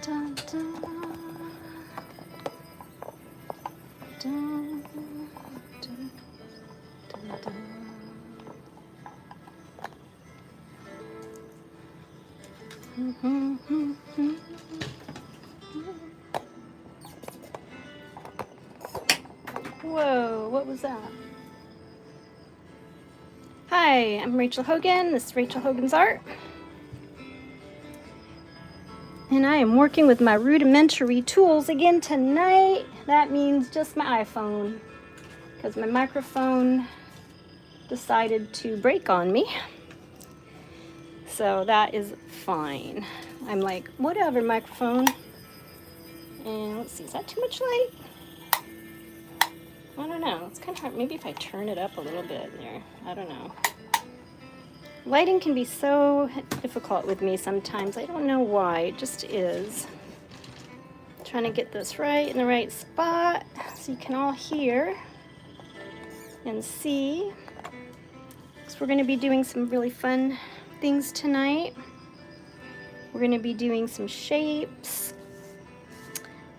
Dun, dun, dun, dun, dun, dun. Whoa, what was that? Hi, I'm Rachel Hogan. This is Rachel Hogan's Art. And I am working with my rudimentary tools again tonight. That means just my iPhone, because my microphone decided to break on me. So that is fine. I'm like, whatever, microphone. And let's see, is that too much light? I don't know. It's kind of hard. Maybe if I turn it up a little bit there. I don't know. Lighting can be so difficult with me sometimes. I don't know why. It just is. Trying to get this right in the right spot so you can all hear and see. So we're going to be doing some really fun things tonight. We're going to be doing some shapes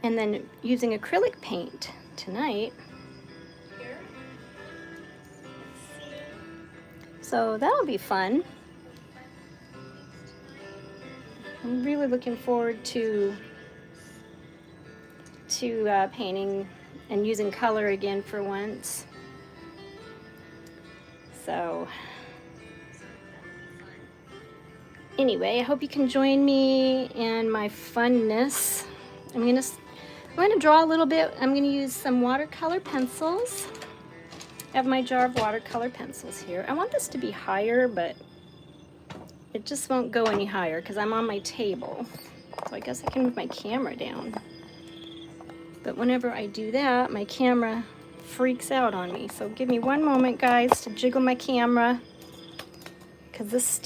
and then using acrylic paint tonight. So that'll be fun. I'm really looking forward to painting and using color again for once. So anyway, I hope you can join me in my funness. I'm gonna draw a little bit. I'm gonna use some watercolor pencils. I have my jar of watercolor pencils here. I want this to be higher, but it just won't go any higher because I'm on my table. So I guess I can move my camera down. But whenever I do that, my camera freaks out on me. So give me one moment, guys, to jiggle my camera. Because this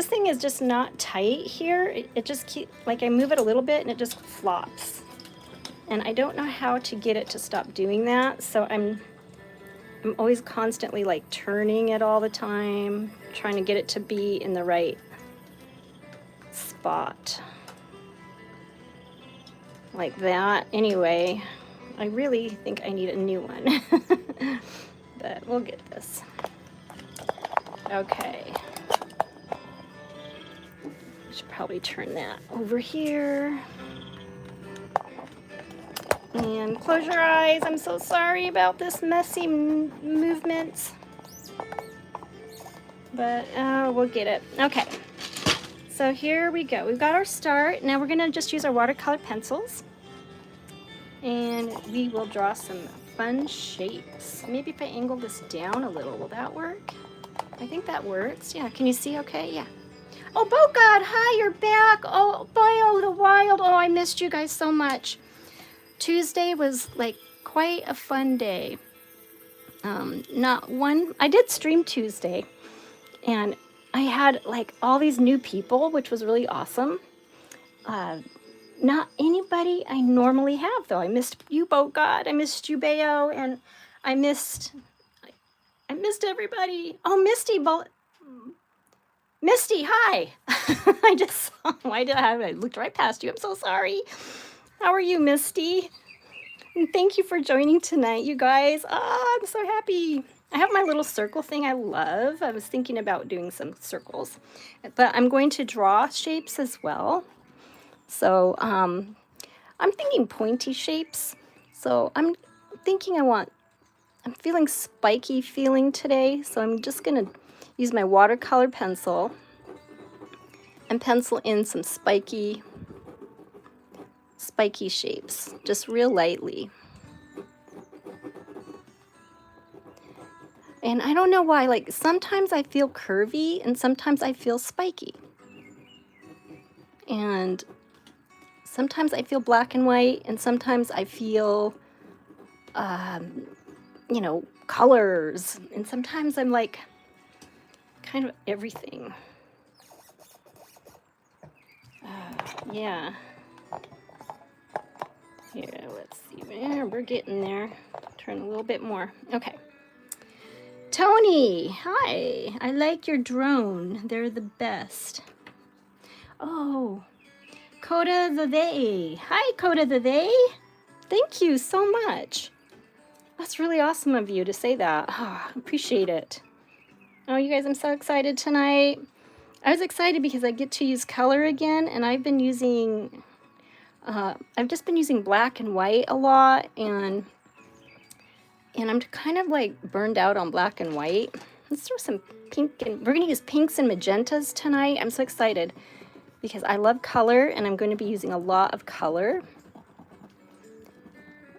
thing is just not tight here. It just keeps, like I move it a little bit and it just flops. And I don't know how to get it to stop doing that. So I'm always constantly like turning it all the time, trying to get it to be in the right spot. Like that. Anyway, I really think I need a new one. But we'll get this. Okay. I should probably turn that over here. And close your eyes. I'm so sorry about this messy movement. But we'll get it. Okay. So here we go. We've got our start. Now we're going to just use our watercolor pencils. And we will draw some fun shapes. Maybe if I angle this down a little, will that work? I think that works. Yeah, can you see okay? Yeah. Oh, Bogod, hi, you're back. Oh, boy, the wild. Oh, I missed you guys so much. Tuesday was like quite a fun day. I did stream Tuesday. And I had like all these new people, which was really awesome. Not anybody I normally have, though. I missed you, Bogod. I missed you, Bayo, and I missed everybody. Oh, Misty, hi. I just saw. I looked right past you. I'm so sorry. How are you, Misty? And thank you for joining tonight, you guys. Oh, I'm so happy. I have my little circle thing I love. I was thinking about doing some circles, but I'm going to draw shapes as well. So I'm thinking pointy shapes. So I'm feeling spiky feeling today. So I'm just gonna use my watercolor pencil and pencil in some spiky shapes, just real lightly. And I don't know why, like sometimes I feel curvy and sometimes I feel spiky. And sometimes I feel black and white, and sometimes I feel, colors. And sometimes I'm like kind of everything. Yeah. Here, let's see. We're getting there. Turn a little bit more. Okay. Tony, hi. I like your drone. They're the best. Oh, Coda the They. Hi, Coda the They. Thank you so much. That's really awesome of you to say that. Oh, appreciate it. Oh, you guys, I'm so excited tonight. I was excited because I get to use color again, and I've just been using black and white a lot, and I'm kind of like burned out on black and white. Let's throw some pink, and we're gonna use pinks and magentas tonight. I'm so excited because I love color, and I'm going to be using a lot of color.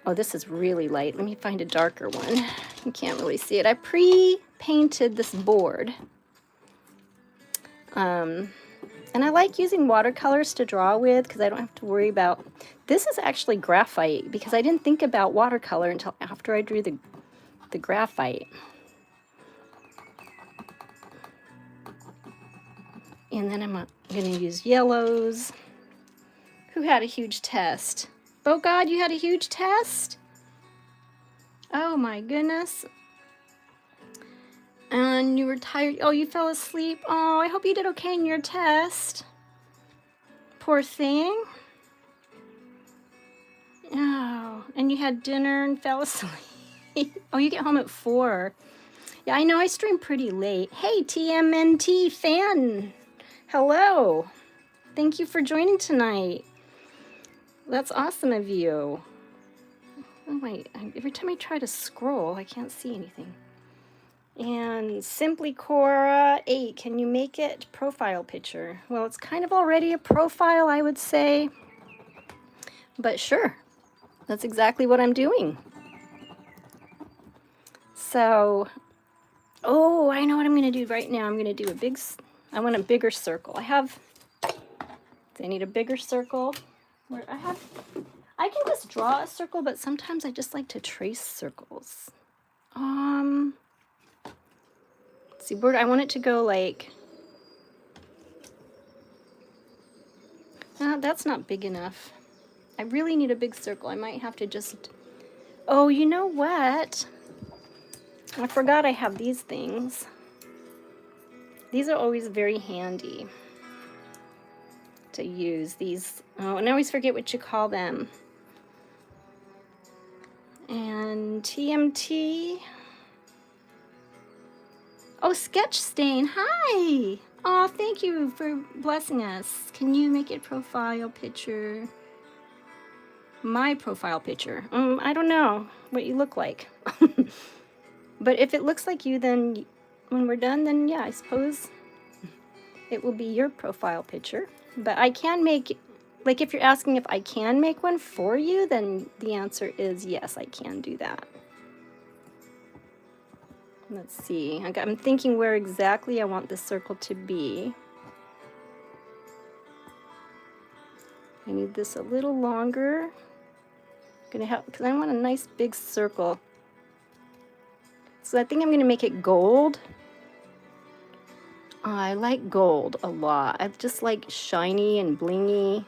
Oh, this is really light. Let me find a darker one. You can't really see it. I pre-painted this board. And I like using watercolors to draw with because I don't have to worry about... This is actually graphite because I didn't think about watercolor until after I drew the graphite. And then I'm going to use yellows. Who had a huge test? Oh God, you had a huge test? Oh my goodness. And you were tired. Oh, you fell asleep. Oh, I hope you did okay in your test. Poor thing. Oh, and you had dinner and fell asleep. Oh, you get home at 4. Yeah, I know I stream pretty late. Hey, TMNT fan. Hello. Thank you for joining tonight. That's awesome of you. Oh wait, every time I try to scroll, I can't see anything. And Simply Cora 8, can you make it profile picture? Well, it's kind of already a profile, I would say. But sure, that's exactly what I'm doing. So, oh, I know what I'm going to do right now. I'm going to do I want a bigger circle. I need a bigger circle. Where I can just draw a circle, but sometimes I just like to trace circles. Let's see, where I want it to go like, that's not big enough. I really need a big circle. I might have to just, oh, you know what? I forgot I have these things. These are always very handy to use. These, oh, and I always forget what you call them. And TMT. Oh, Sketch Stain, hi! Oh, thank you for blessing us. Can you make it profile picture? My profile picture. I don't know what you look like. But if it looks like you, then when we're done, then yeah, I suppose it will be your profile picture. But I can make, like if you're asking if I can make one for you, then the answer is yes, I can do that. Let's see, I'm thinking where exactly I want this circle to be. I need this a little longer. Because I want a nice big circle. So I think I'm gonna make it gold. I like gold a lot. I just like shiny and blingy.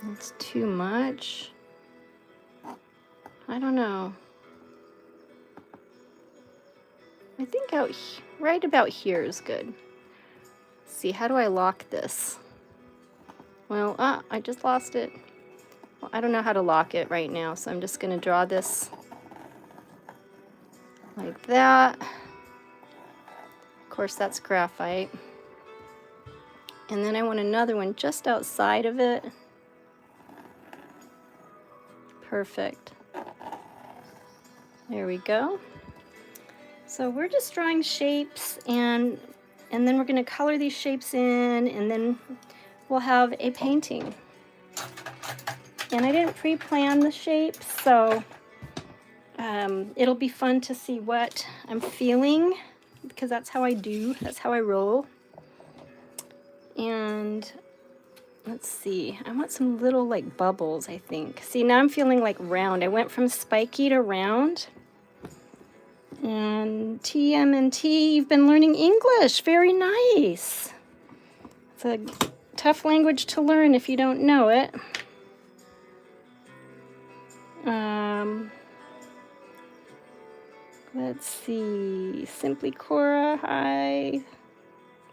That's too much. I don't know. I think right about here is good. Let's see, how do I lock this? Well, I just lost it. Well, I don't know how to lock it right now, so I'm just going to draw this like that. Of course, that's graphite. And then I want another one just outside of it. Perfect. There we go. So we're just drawing shapes, and then we're going to color these shapes in, and then we'll have a painting. And I didn't pre-plan the shapes, so it'll be fun to see what I'm feeling, because that's how I do, that's how I roll. And let's see, I want some little like bubbles, I think. See, now I'm feeling like round. I went from spiky to round. And TMNT, you've been learning English. Very nice. It's a tough language to learn if you don't know it. Let's see. Simply Cora, hi.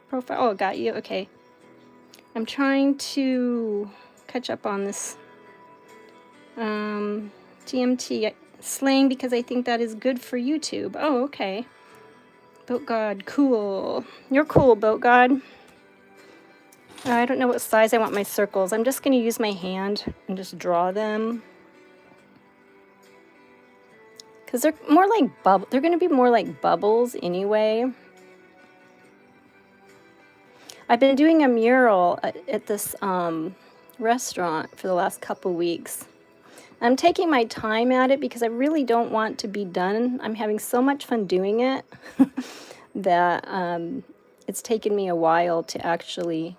profile. Oh, got you. Okay. I'm trying to catch up on this TMT slang because I think that is good for YouTube. Oh, okay. Boat God, cool. You're cool, Boat God. I don't know what size I want my circles. I'm just going to use my hand and just draw them. Because they're more like they're going to be more like bubbles anyway. I've been doing a mural at this restaurant for the last couple weeks. I'm taking my time at it because I really don't want to be done. I'm having so much fun doing it that it's taken me a while to actually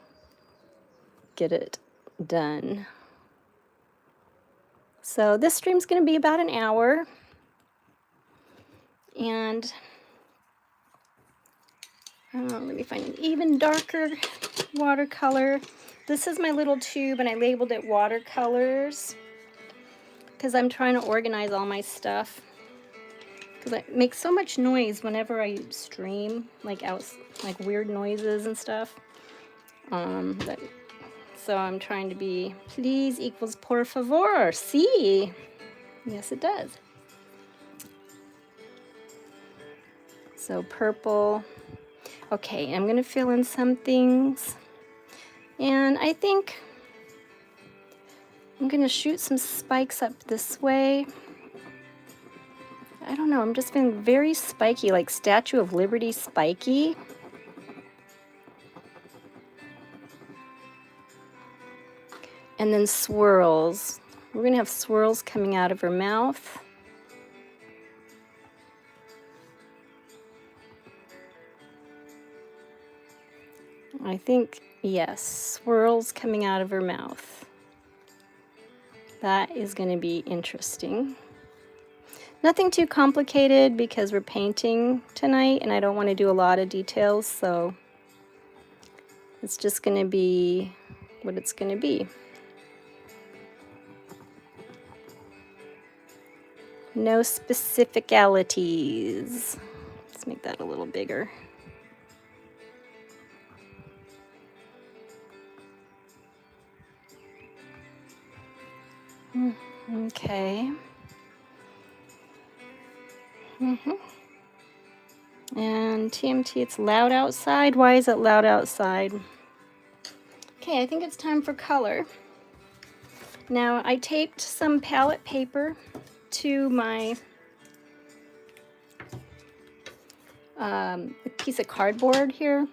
get it done. So this stream's going to be about an hour. And let me find an even darker watercolor. This is my little tube and I labeled it watercolors because I'm trying to organize all my stuff. Because it makes so much noise whenever I stream, like weird noises and stuff. So I'm trying to be, please equals por favor. See? Yes, it does. So purple. Okay, I'm going to fill in some things. And I think I'm going to shoot some spikes up this way. I don't know, I'm just feeling very spiky, like Statue of Liberty spiky. And then swirls. We're going to have swirls coming out of her mouth. I think, yes, swirls coming out of her mouth. That is going to be interesting. Nothing too complicated because we're painting tonight and I don't want to do a lot of details, so it's just going to be what it's going to be. No specificalities. Let's make that a little bigger. Okay. And TMT, it's loud outside. Why is it loud outside? Okay, I think it's time for color. Now, I taped some palette paper to my piece of cardboard here.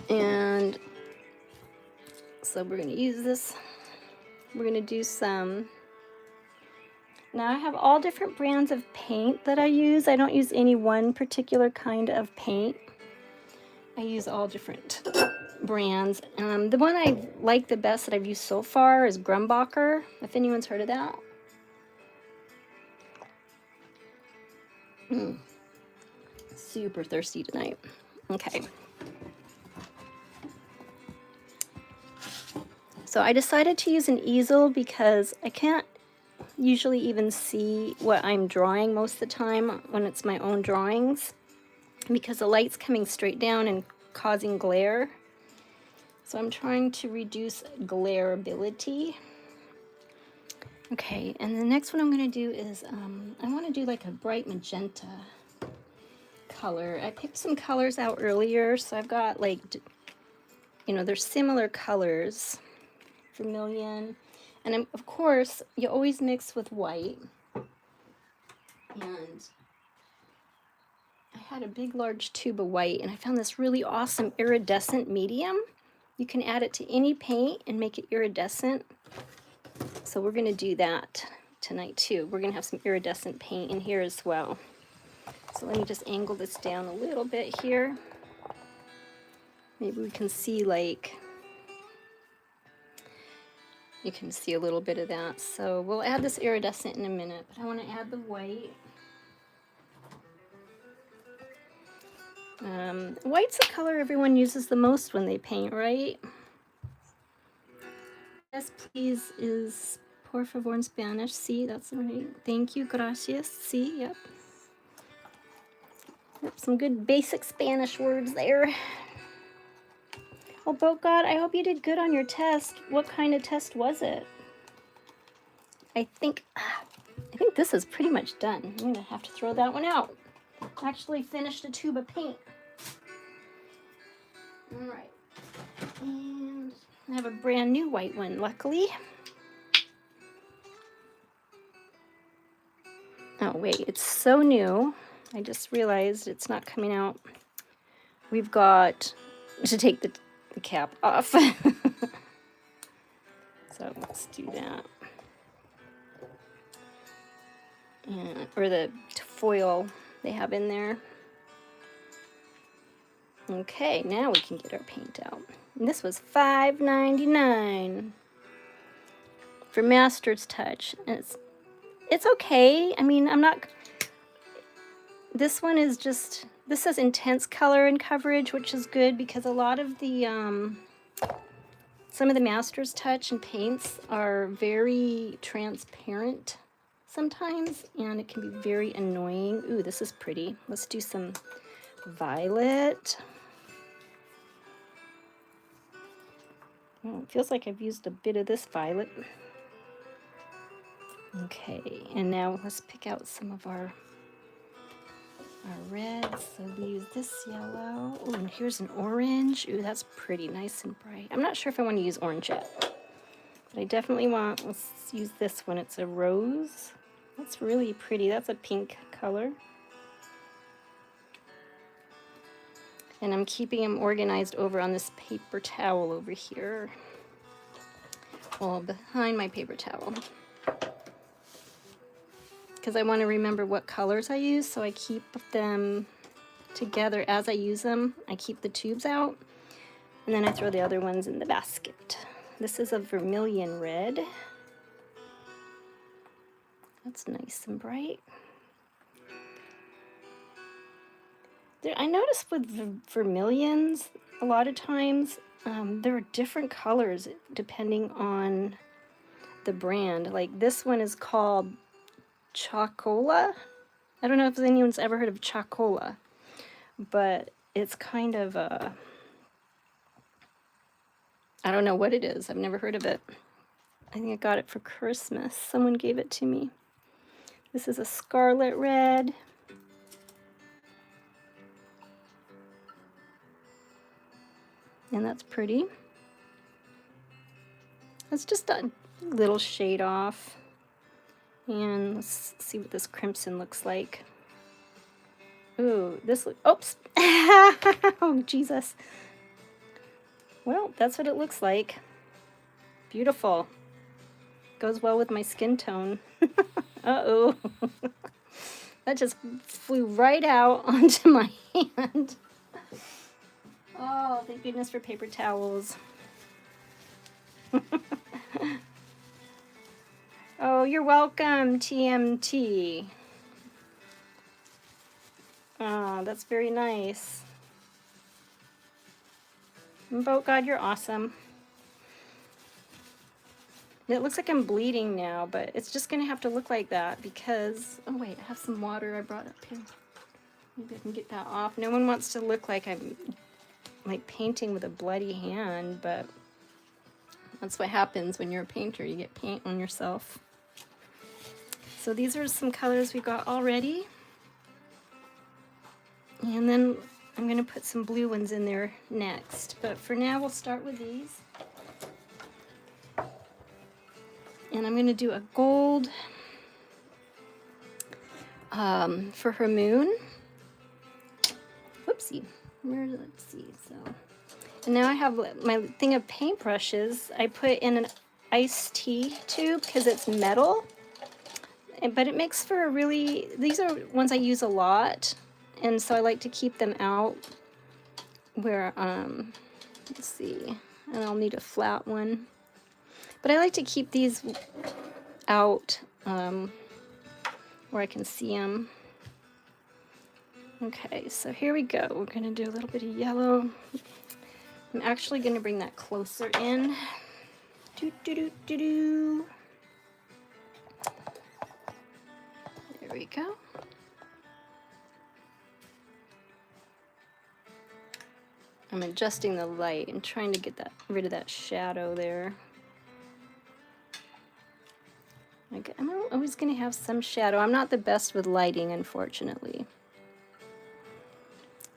And so we're going to use this. We're going to do some. Now I have all different brands of paint that I use. I don't use any one particular kind of paint. I use all different brands. The one I like the best that I've used so far is Grumbacher, if anyone's heard of that. Super thirsty tonight. Okay. So I decided to use an easel because I can't usually even see what I'm drawing most of the time when it's my own drawings because the light's coming straight down and causing glare. So I'm trying to reduce glareability. Okay, and the next one I'm going to do is I want to do like a bright magenta color. I picked some colors out earlier, so I've got like, you know, they're similar colors. Vermilion. And of course, you always mix with white. And I had a big, large tube of white, and I found this really awesome iridescent medium. You can add it to any paint and make it iridescent. So we're going to do that tonight, too. We're going to have some iridescent paint in here as well. So let me just angle this down a little bit here. Maybe we can see, like, you can see a little bit of that. So we'll add this iridescent in a minute, but I want to add the white. White's the color everyone uses the most when they paint, right? Yes, please is por favor in Spanish. Sí, that's right. Thank you, gracias. Sí, yep. Yep, some good basic Spanish words there. Well, Boat God, I hope you did good on your test. What kind of test was it? I think this is pretty much done. I'm gonna have to throw that one out. Actually finished a tube of paint. All right, and I have a brand new white one, luckily. Oh wait, it's so new. I just realized it's not coming out. We've got to take the cap off. So let's do that. And, or the foil they have in there. Okay, now we can get our paint out. And this was $5.99 for Master's Touch. And it's okay. I mean, I'm not... This one is just... This says intense color and coverage, which is good because a lot of the... some of the Master's Touch and paints are very transparent sometimes, and it can be very annoying. Ooh, this is pretty. Let's do some violet. Oh, it feels like I've used a bit of this violet. Okay, and now let's pick out some of our reds. So we use this yellow. Oh, and here's an orange. Ooh, that's pretty nice and bright. I'm not sure if I want to use orange yet, but I definitely want, let's use this one. It's a rose. That's really pretty. That's a pink color. And I'm keeping them organized over on this paper towel over here. Well, behind my paper towel. Because I want to remember what colors I use, so I keep them together as I use them. I keep the tubes out, and then I throw the other ones in the basket. This is a vermilion red. That's nice and bright. I noticed with vermilions, a lot of times, there are different colors depending on the brand. Like this one is called Chocola. I don't know if anyone's ever heard of Chocola, but it's kind of a... I don't know what it is. I've never heard of it. I think I got it for Christmas. Someone gave it to me. This is a scarlet red. And that's pretty. It's just a little shade off. And let's see what this crimson looks like. Ooh, this oops. Oh, Jesus. Well, that's what it looks like. Beautiful. Goes well with my skin tone. Uh-oh. That just flew right out onto my hand. Oh, thank goodness for paper towels. Oh, you're welcome, TMT. Oh, that's very nice. Boat God, you're awesome. It looks like I'm bleeding now, but it's just going to have to look like that because... Oh, wait, I have some water I brought up here. Maybe I can get that off. No one wants to look like I'm like painting with a bloody hand, but that's what happens when you're a painter. You get paint on yourself. So these are some colors we got already. And then I'm going to put some blue ones in there next. But for now, we'll start with these. And I'm going to do a gold for her moon. Whoopsie. Let's see. So, and now I have my thing of paintbrushes. I put in an iced tea tube because it's metal. But it makes for a really... These are ones I use a lot. And so I like to keep them out where, let's see. And I'll need a flat one. But I like to keep these out where I can see them. Okay, so here we go. We're going to do a little bit of yellow. I'm actually going to bring that closer in. There we go. I'm adjusting the light and trying to get rid of that shadow there. Like, I'm always going to have some shadow. I'm not the best with lighting, unfortunately.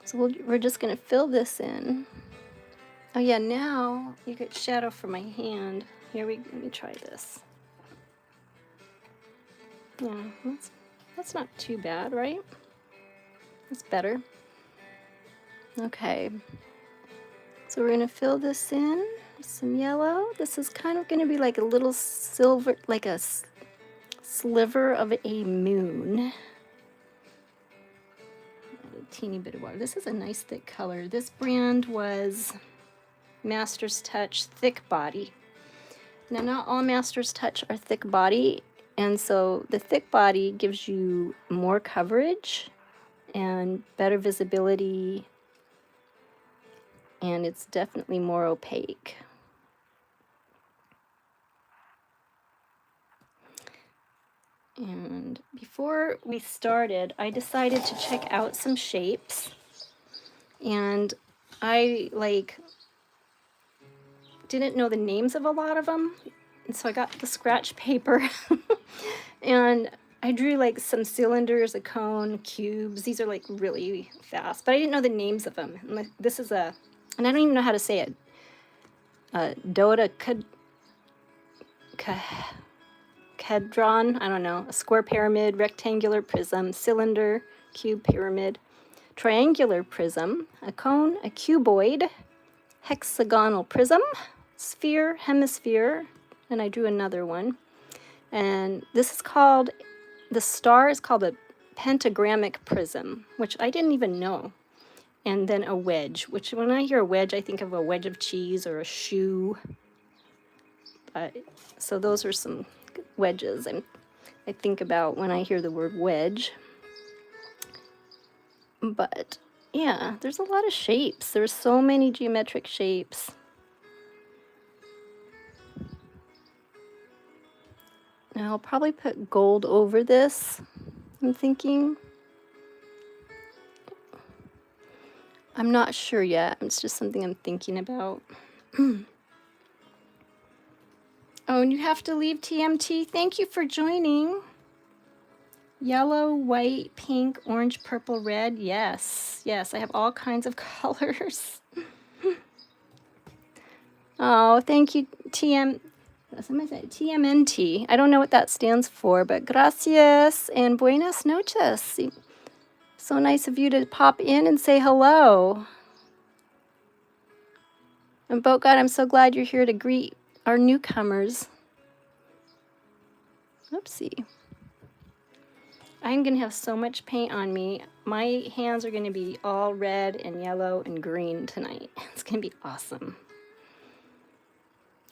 So we're just going to fill this in. Oh yeah, now you get shadow from my hand. Let me try this. Yeah, that's not too bad, right? That's better. Okay. So we're gonna fill this in with some yellow. This is kind of gonna be like a little silver, like a sliver of a moon. Add a teeny bit of water. This is a nice thick color. This brand was Master's Touch Thick Body. Now, not all Master's Touch are thick body, and so the thick body gives you more coverage and better visibility, and it's definitely more opaque. And before we started, I decided to check out some shapes, and I didn't know the names of a lot of them, and so I got the scratch paper and I drew like some cylinders, a cone, cubes. These are like really fast, but I didn't know the names of them. And this is and I don't even know how to say it, dodecahedron, I don't know, a square pyramid, rectangular prism, cylinder, cube, pyramid, triangular prism, a cone, a cuboid, hexagonal prism, sphere, hemisphere, and I drew another one. And this is called, the star is called a pentagrammic prism, which I didn't even know. And then a wedge, which when I hear a wedge, I think of a wedge of cheese or a shoe. So those are some wedges I think about when I hear the word wedge. But yeah, there's a lot of shapes. There's so many geometric shapes. Now I'll probably put gold over this, I'm thinking. I'm not sure yet. It's just something I'm thinking about. Oh, and you have to leave, TMT. Thank you for joining. Yellow, white, pink, orange, purple, red. Yes, yes, I have all kinds of colors. Oh, thank you, TMNT. I don't know what that stands for, but gracias and buenas noches. So nice of you to pop in and say hello. And Boat God, I'm so glad you're here to greet our newcomers. Oopsie. I'm going to have so much paint on me. My hands are going to be all red and yellow and green tonight. It's going to be awesome.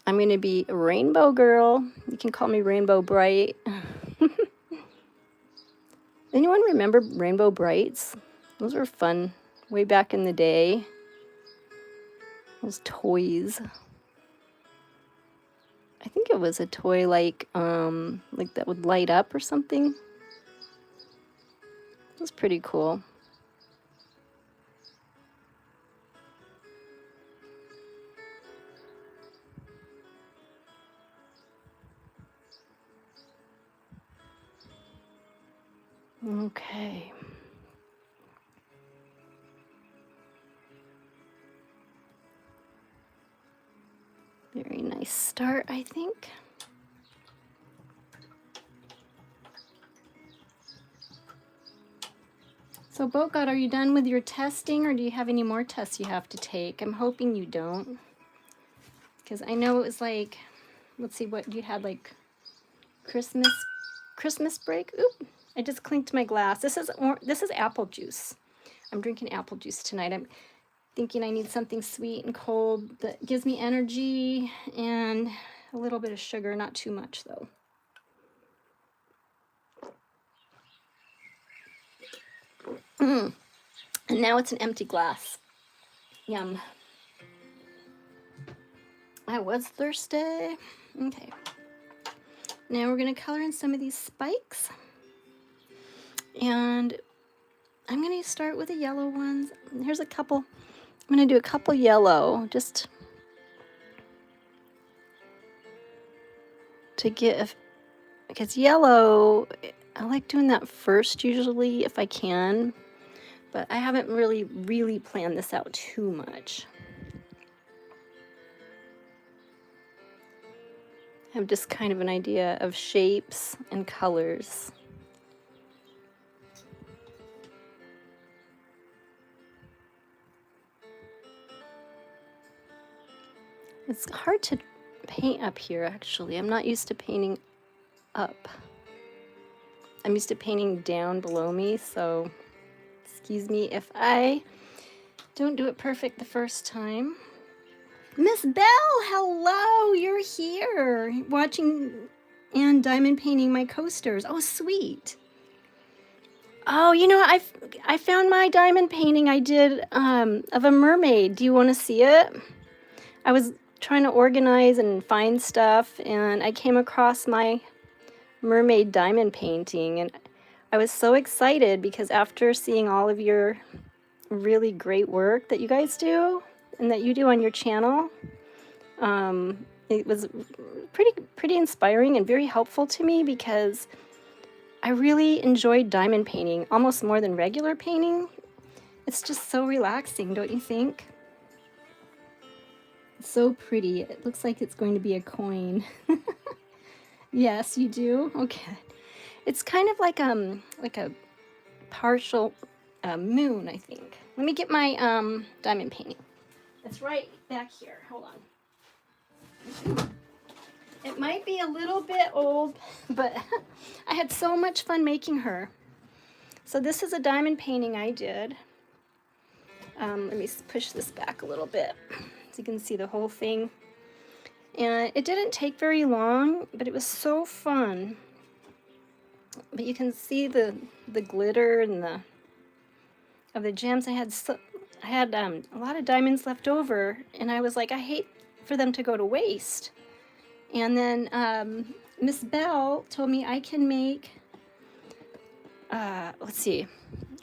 I'm going to be a rainbow girl. You can call me Rainbow Bright. Anyone remember Rainbow Brights? Those were fun way back in the day. Those toys. I think it was a toy like that would light up or something. It was pretty cool. Okay. Very nice start, I think. So Boat God, are you done with your testing, or do you have any more tests you have to take? I'm hoping you don't. Because I know it was like, let's see, what you had, like Christmas break. Oop, I just clinked my glass. This is apple juice. I'm drinking apple juice tonight. I'm thinking I need something sweet and cold that gives me energy and a little bit of sugar, not too much though. And now it's an empty glass. Yum. I was thirsty. Okay. Now we're going to color in some of these spikes. And I'm going to start with the yellow ones. Here's a couple. I'm going to do a couple yellow just to get, because yellow, I like doing that first usually if I can, but I haven't really planned this out too much. I have just kind of an idea of shapes and colors. It's hard to paint up here, actually. I'm not used to painting up. I'm used to painting down below me, so excuse me if I don't do it perfect the first time. Miss Belle, hello, you're here watching and diamond painting my coasters. Oh, sweet. Oh, you know, I found my diamond painting I did of a mermaid. Do you want to see it? I was trying to organize and find stuff, and I came across my mermaid diamond painting, and I was so excited because after seeing all of your really great work that you guys do and that you do on your channel, it was pretty inspiring and very helpful to me because I really enjoyed diamond painting almost more than regular painting. It's just so relaxing, don't you think? It's so pretty. It looks like it's going to be a coin. Yes, you do? Okay. It's kind of like a partial moon, I think. Let me get my diamond painting. It's right back here. Hold on. It might be a little bit old, but I had so much fun making her. So this is a diamond painting I did. Let me push this back a little bit so you can see the whole thing. And it didn't take very long, but it was so fun. But you can see the glitter and the gems. I had a lot of diamonds left over, and I was like, I hate for them to go to waste. And then Miss Belle told me I can make, let's see.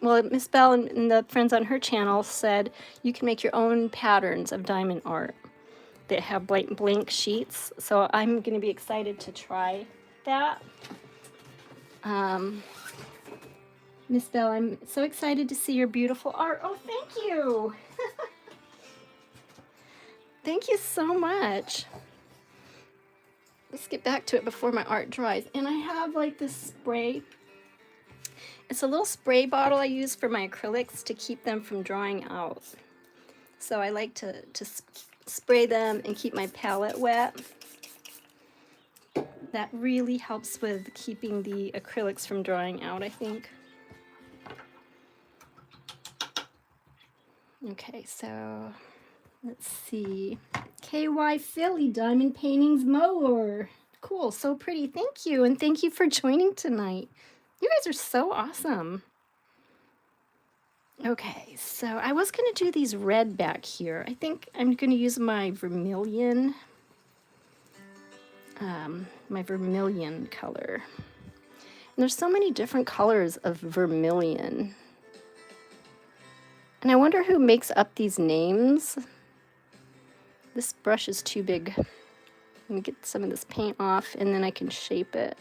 Well, Miss Belle and the friends on her channel said you can make your own patterns of diamond art that have blank sheets. So I'm going to be excited to try that. Miss Belle, I'm so excited to see your beautiful art. Oh, thank you. Thank you so much. Let's get back to it before my art dries. And I have like this spray. It's a little spray bottle I use for my acrylics to keep them from drying out. So I like to spray them and keep my palette wet. That really helps with keeping the acrylics from drying out, I think. Okay, so let's see. KY Philly Diamond Paintings Mower. Cool, so pretty. Thank you, and thank you for joining tonight. You guys are so awesome. Okay, so I was going to do these red back here. I think I'm going to use my vermilion color. And there's so many different colors of vermilion. And I wonder who makes up these names. This brush is too big. Let me get some of this paint off and then I can shape it.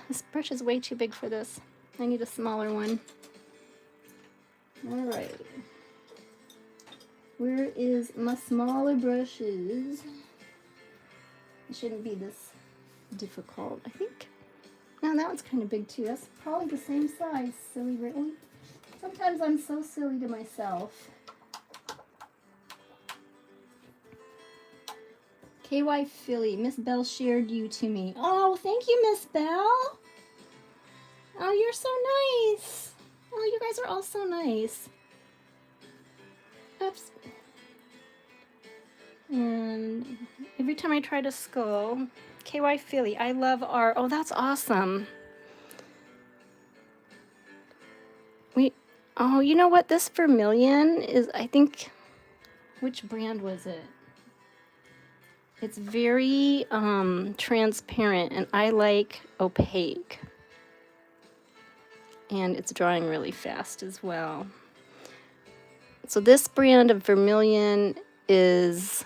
This brush is way too big for this. I need a smaller one. All right. Where is my smaller brushes? It shouldn't be this difficult, I think. No, that one's kind of big too. That's probably the same size, silly Brittany. Sometimes I'm so silly to myself. KY Philly, Miss Belle shared you to me. Oh, thank you, Miss Belle. Oh, you're so nice. Oh, you guys are all so nice. Oops. And every time I try to skull, KY Philly, I love art. Oh, that's awesome. Oh, you know what? This vermilion is, I think, which brand was it? It's very transparent, and I like opaque. And it's drying really fast as well. So this brand of vermilion is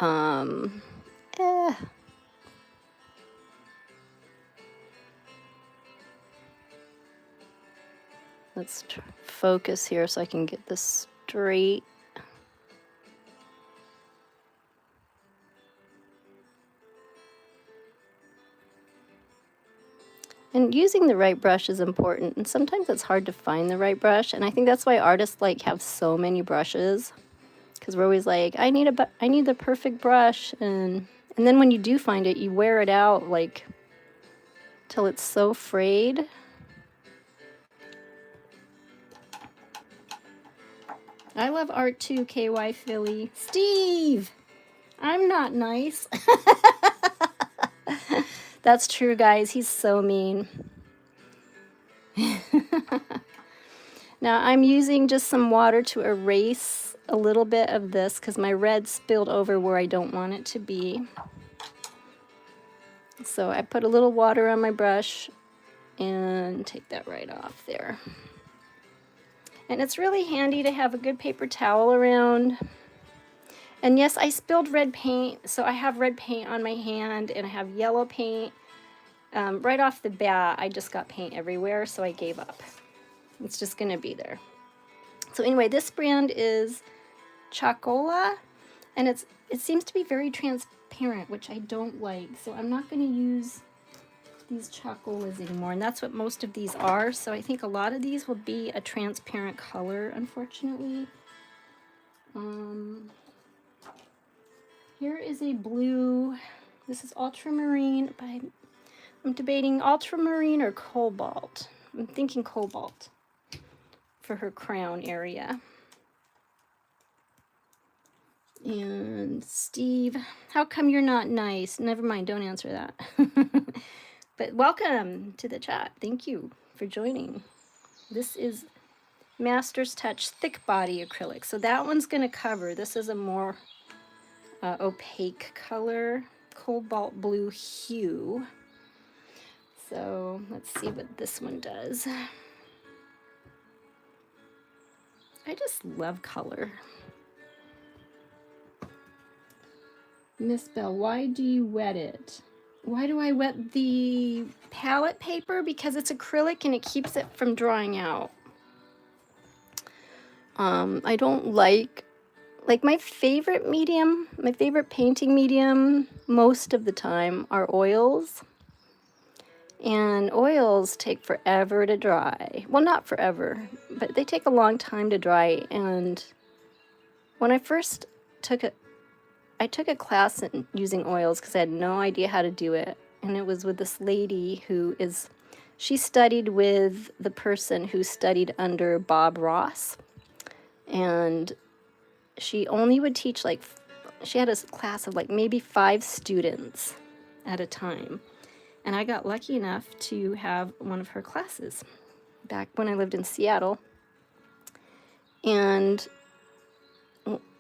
eh. Let's focus here so I can get this straight. And using the right brush is important, and sometimes it's hard to find the right brush, and I think that's why artists like have so many brushes, because we're always like, I need the perfect brush, and then when you do find it, you wear it out like till it's so frayed. I love art too, KY Philly. Steve! I'm not nice. That's true, guys. He's so mean. Now I'm using just some water to erase a little bit of this because my red spilled over where I don't want it to be. So I put a little water on my brush and take that right off there. And it's really handy to have a good paper towel around. And yes, I spilled red paint, so I have red paint on my hand and I have yellow paint. Right off the bat, I just got paint everywhere, so I gave up. It's just gonna be there. So anyway, this brand is Chocola, and it seems to be very transparent, which I don't like. So I'm not gonna use these Chocolas anymore, and that's what most of these are. So I think a lot of these will be a transparent color, unfortunately. Here is a blue. This is ultramarine, but I'm debating ultramarine or cobalt. I'm thinking cobalt for her crown area. And Steve, how come you're not nice? Never mind, don't answer that. But welcome to the chat. Thank you for joining. This is Master's Touch Thick Body Acrylic. So that one's going to cover. This is a more opaque color, cobalt blue hue. So let's see what this one does. I just love color. Miss Bell, why do you wet it? Why do I wet the palette paper? Because it's acrylic and it keeps it from drying out. I don't like my favorite medium, my favorite painting medium most of the time are oils. And oils take forever to dry. Well, not forever, but they take a long time to dry. And when I first I took a class in using oils because I had no idea how to do it. And it was with this lady she studied with the person who studied under Bob Ross. And she only would teach she had a class of maybe 5 students at a time. And I got lucky enough to have one of her classes back when I lived in Seattle. And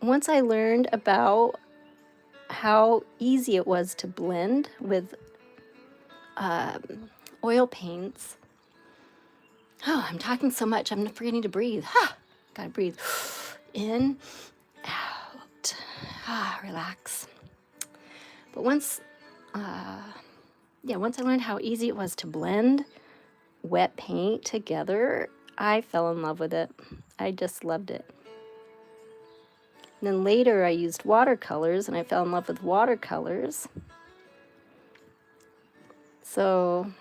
once I learned about how easy it was to blend with oil paints. Oh, I'm talking so much, I'm forgetting to breathe. Gotta breathe. In, out. Relax. But once I learned how easy it was to blend wet paint together, I fell in love with it. I just loved it. And then later I used watercolors and I fell in love with watercolors. So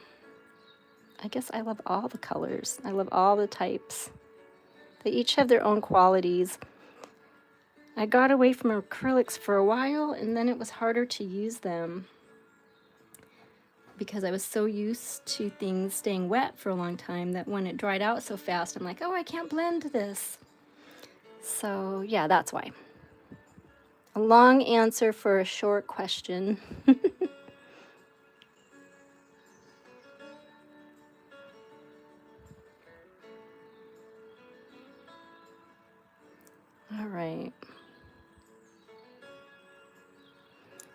I guess I love all the colors. I love all the types. They each have their own qualities. I got away from acrylics for a while and then it was harder to use them because I was so used to things staying wet for a long time that when it dried out so fast, I'm like, oh, I can't blend this. So yeah, that's why. A long answer for a short question. All right.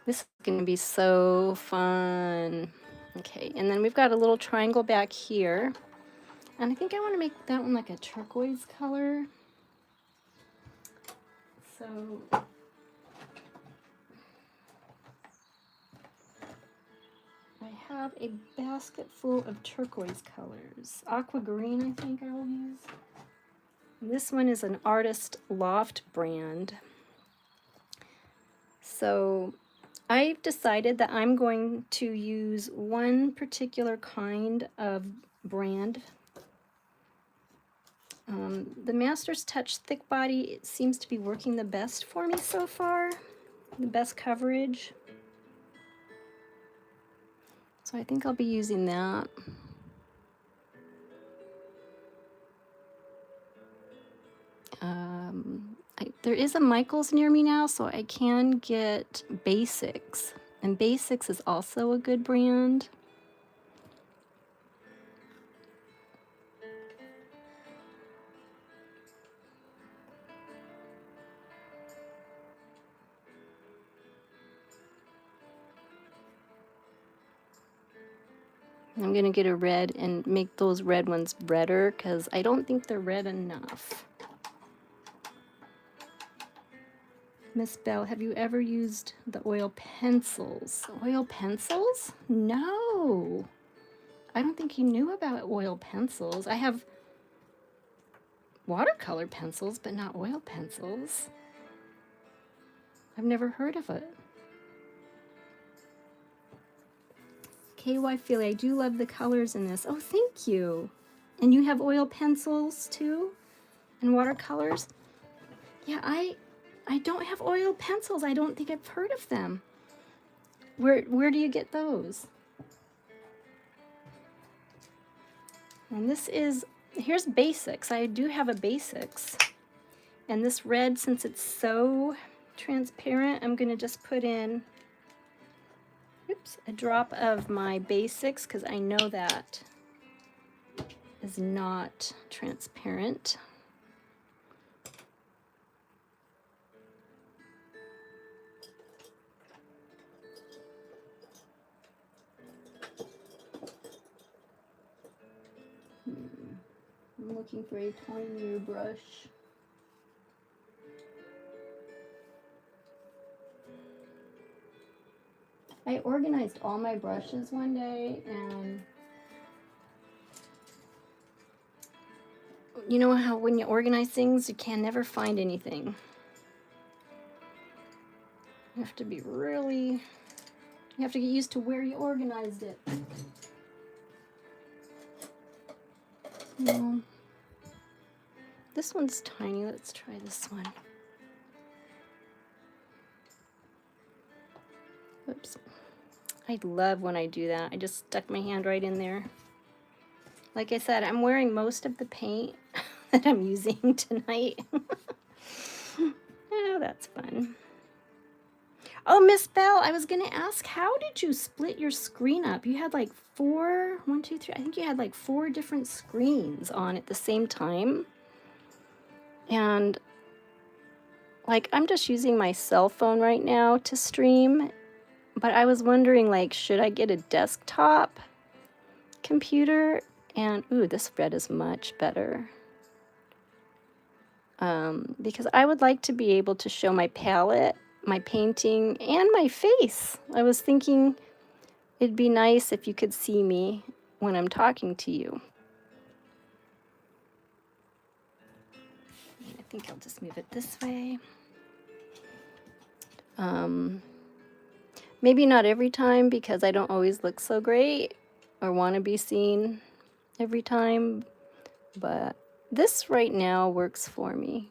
This is going to be so fun. Okay, and then we've got a little triangle back here. And I think I want to make that one like a turquoise color. So I have a basket full of turquoise colors. Aqua green, I think I will use. And this one is an Artist Loft brand. So I've decided that I'm going to use one particular kind of brand. The Master's Touch Thick Body seems to be working the best for me so far, the best coverage. So I think I'll be using that. There is a Michaels near me now, so I can get Basics. And Basics is also a good brand. I'm going to get a red and make those red ones redder because I don't think they're red enough. Miss Bell, have you ever used the oil pencils? Oil pencils? No. I don't think you knew about oil pencils. I have watercolor pencils, but not oil pencils. I've never heard of it. KY Philly, I do love the colors in this. Oh, thank you. And you have oil pencils too? And watercolors? Yeah, I don't have oil pencils. I don't think I've heard of them. Where do you get those? And this is, here's Basics. I do have a Basics. And this red, since it's so transparent, I'm going to just put in, oops, a drop of my Basics because I know that is not transparent. I'm looking for a tinier brush. I organized all my brushes one day, and you know how when you organize things, you can never find anything. You have to be really, you have to get used to where you organized it. No. This one's tiny. Let's try this one. Whoops. I love when I do that. I just stuck my hand right in there. Like I said, I'm wearing most of the paint that I'm using tonight. Oh, that's fun. Oh, Miss Bell, I was going to ask, how did you split your screen up? You had like I think you had like 4 different screens on at the same time. And like, I'm just using my cell phone right now to stream. But I was wondering, like, should I get a desktop computer? And, ooh, this red is much better. Because I would like to be able to show my palette, my painting, and my face. I was thinking it'd be nice if you could see me when I'm talking to you. I think I'll just move it this way. Maybe not every time because I don't always look so great or want to be seen every time, but this right now works for me.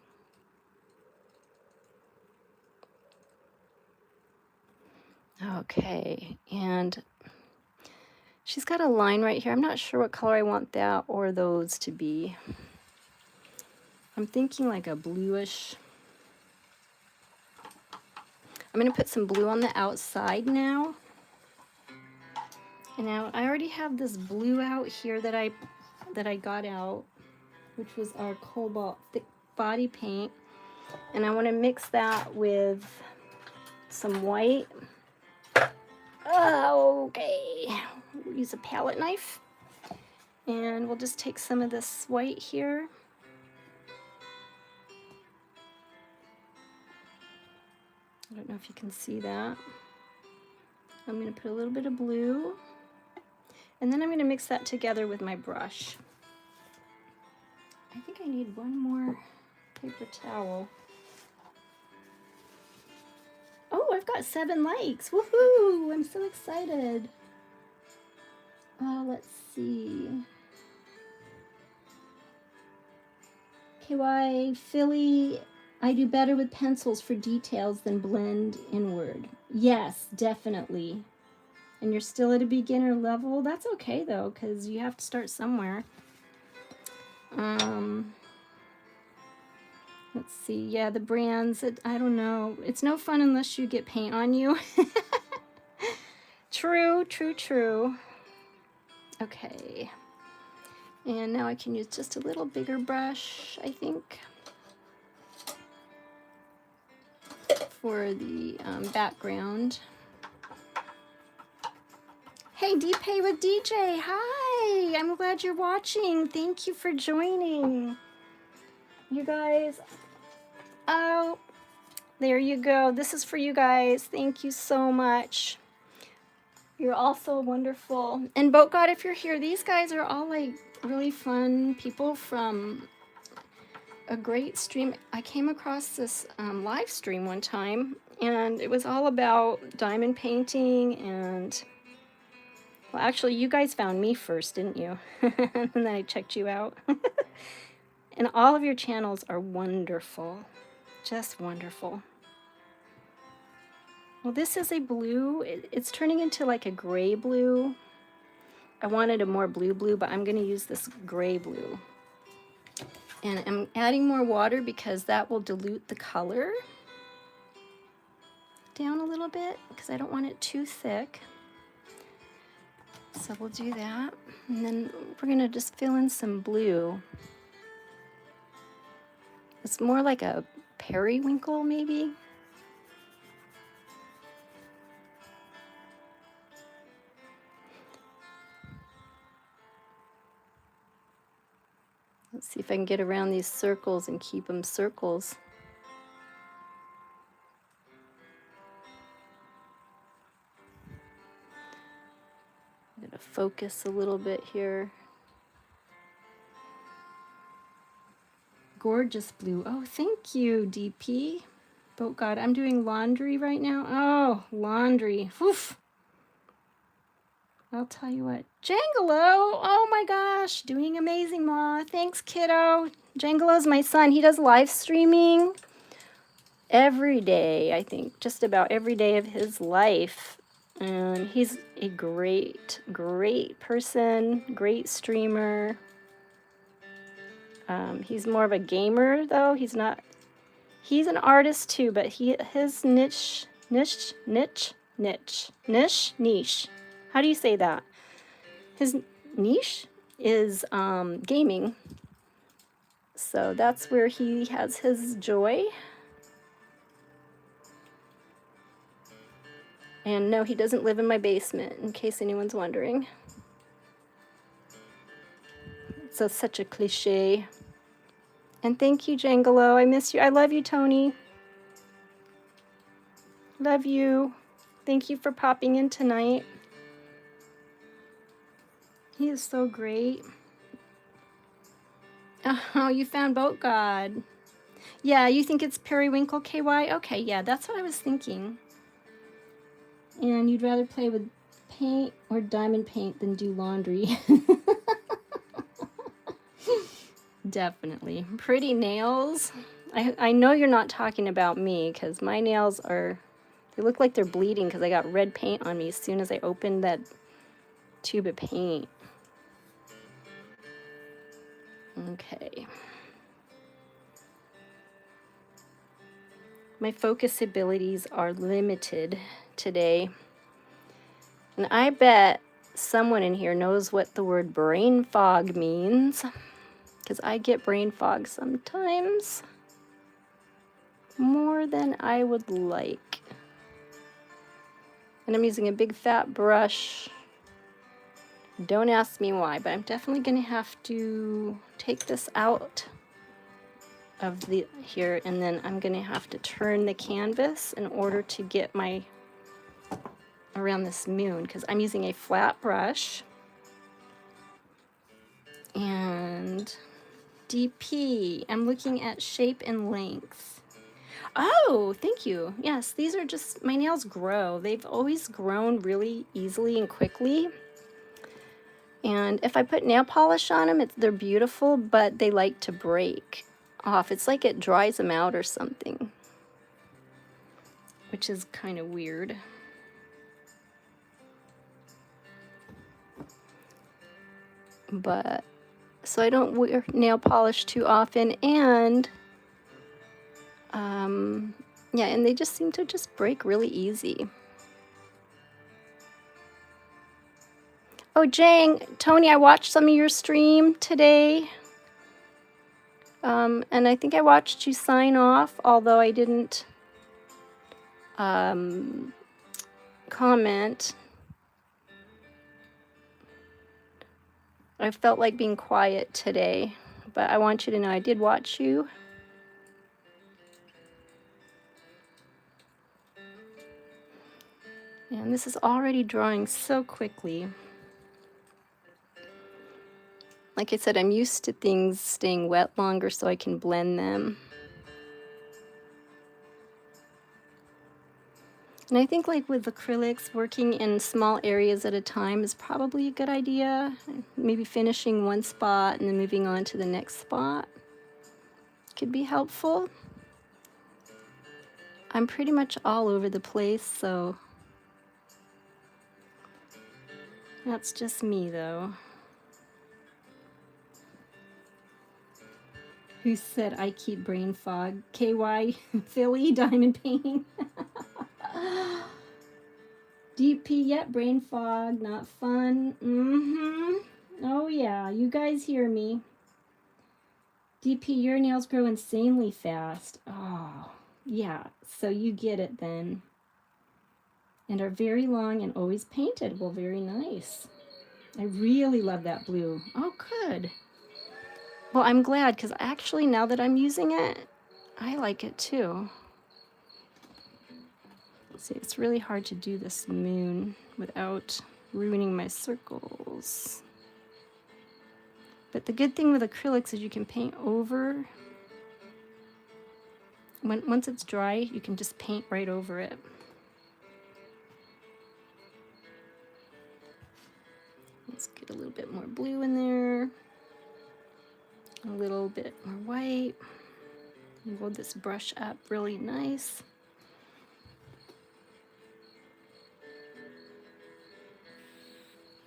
Okay, and she's got a line right here. I'm not sure what color I want that or those to be. I'm thinking like a bluish. I'm going to put some blue on the outside now. And now I already have this blue out here that I got out, which was our Cobalt Thick Body paint. And I want to mix that with some white. Okay, we'll use a palette knife. And we'll just take some of this white here. I don't know if you can see that. I'm going to put a little bit of blue, and then I'm going to mix that together with my brush. I think I need one more paper towel. Oh, I've got 7 likes. Woohoo! I'm so excited. Let's see. KY, Philly, I do better with pencils for details than blend inward. Yes, definitely. And you're still at a beginner level. That's okay though, because you have to start somewhere. Let's see. Yeah, the brands, I don't know. It's no fun unless you get paint on you. True, true, true. Okay. And now I can use just a little bigger brush, I think, for the background. Hey, Deepay with DJ. Hi, I'm glad you're watching. Thank you for joining. You guys, oh, there you go. This is for you guys. Thank you so much. You're all so wonderful. And Boat God, if you're here, these guys are all like really fun people from a great stream. I came across this live stream one time, and it was all about diamond painting. And well, actually, you guys found me first, didn't you? And then I checked you out. And all of your channels are wonderful, just wonderful. Well, this is a blue. It's turning into like a gray blue. I wanted a more blue, but I'm going to use this gray blue. And I'm adding more water because that will dilute the color down a little bit because I don't want it too thick. So we'll do that. And then we're going to just fill in some blue. It's more like a periwinkle, maybe. Let's see if I can get around these circles and keep them circles. I'm going to focus a little bit here. Gorgeous blue. Oh, thank you, DP. Oh, God, I'm doing laundry right now. Oh, laundry. Oof. I'll tell you what. Jangelo, oh my gosh, doing amazing, Ma. Thanks, kiddo. Jangelo's my son. He does live streaming every day, I think, just about every day of his life. And he's a great, great person, great streamer. He's more of a gamer, though. He's not. He's an artist too, but his niche. How do you say that? His niche is gaming. So that's where he has his joy. And no, he doesn't live in my basement, in case anyone's wondering. So such a cliche. And thank you, Jangelo. I miss you. I love you, Tony. Love you. Thank you for popping in tonight. He is so great. Oh, you found Boat God. Yeah, you think it's periwinkle, KY? Okay, yeah, that's what I was thinking. And you'd rather play with paint or diamond paint than do laundry. Definitely. Pretty nails. I know you're not talking about me because my nails are, they look like they're bleeding because I got red paint on me as soon as I opened that tube of paint. Okay. My focus abilities are limited today. And I bet someone in here knows what the word brain fog means, because I get brain fog sometimes, more than I would like. And I'm using a big fat brush Don't ask me why, but I'm definitely going to have to take this out of the here, and then I'm going to have to turn the canvas in order to get my around this moon, because I'm using a flat brush. And DP, I'm looking at shape and length. Oh, thank you. Yes, these are just, my nails grow. They've always grown really easily and quickly. And if I put nail polish on them, they're beautiful, but they like to break off. It's like it dries them out or something, which is kind of weird. But, so I don't wear nail polish too often, and yeah, and they just seem to just break really easy. Oh, Jang, Tony, I watched some of your stream today. And I think I watched you sign off, although I didn't comment. I felt like being quiet today, but I want you to know I did watch you. And this is already drying so quickly. Like I said, I'm used to things staying wet longer so I can blend them. And I think like with acrylics, working in small areas at a time is probably a good idea. Maybe finishing one spot and then moving on to the next spot could be helpful. I'm pretty much all over the place, so that's just me though. Who said I keep brain fog? KY Philly Diamond Painting. DP, yet brain fog, not fun. Oh yeah, you guys hear me. DP, your nails grow insanely fast. Oh, yeah, so you get it then. And are very long and always painted. Well, very nice. I really love that blue. Oh, good. Well, I'm glad, because actually now that I'm using it, I like it too. See, it's really hard to do this moon without ruining my circles. But the good thing with acrylics is you can paint over. Once it's dry, you can just paint right over it. Let's get a little bit more blue in there. A little bit more white. Load this brush up really nice.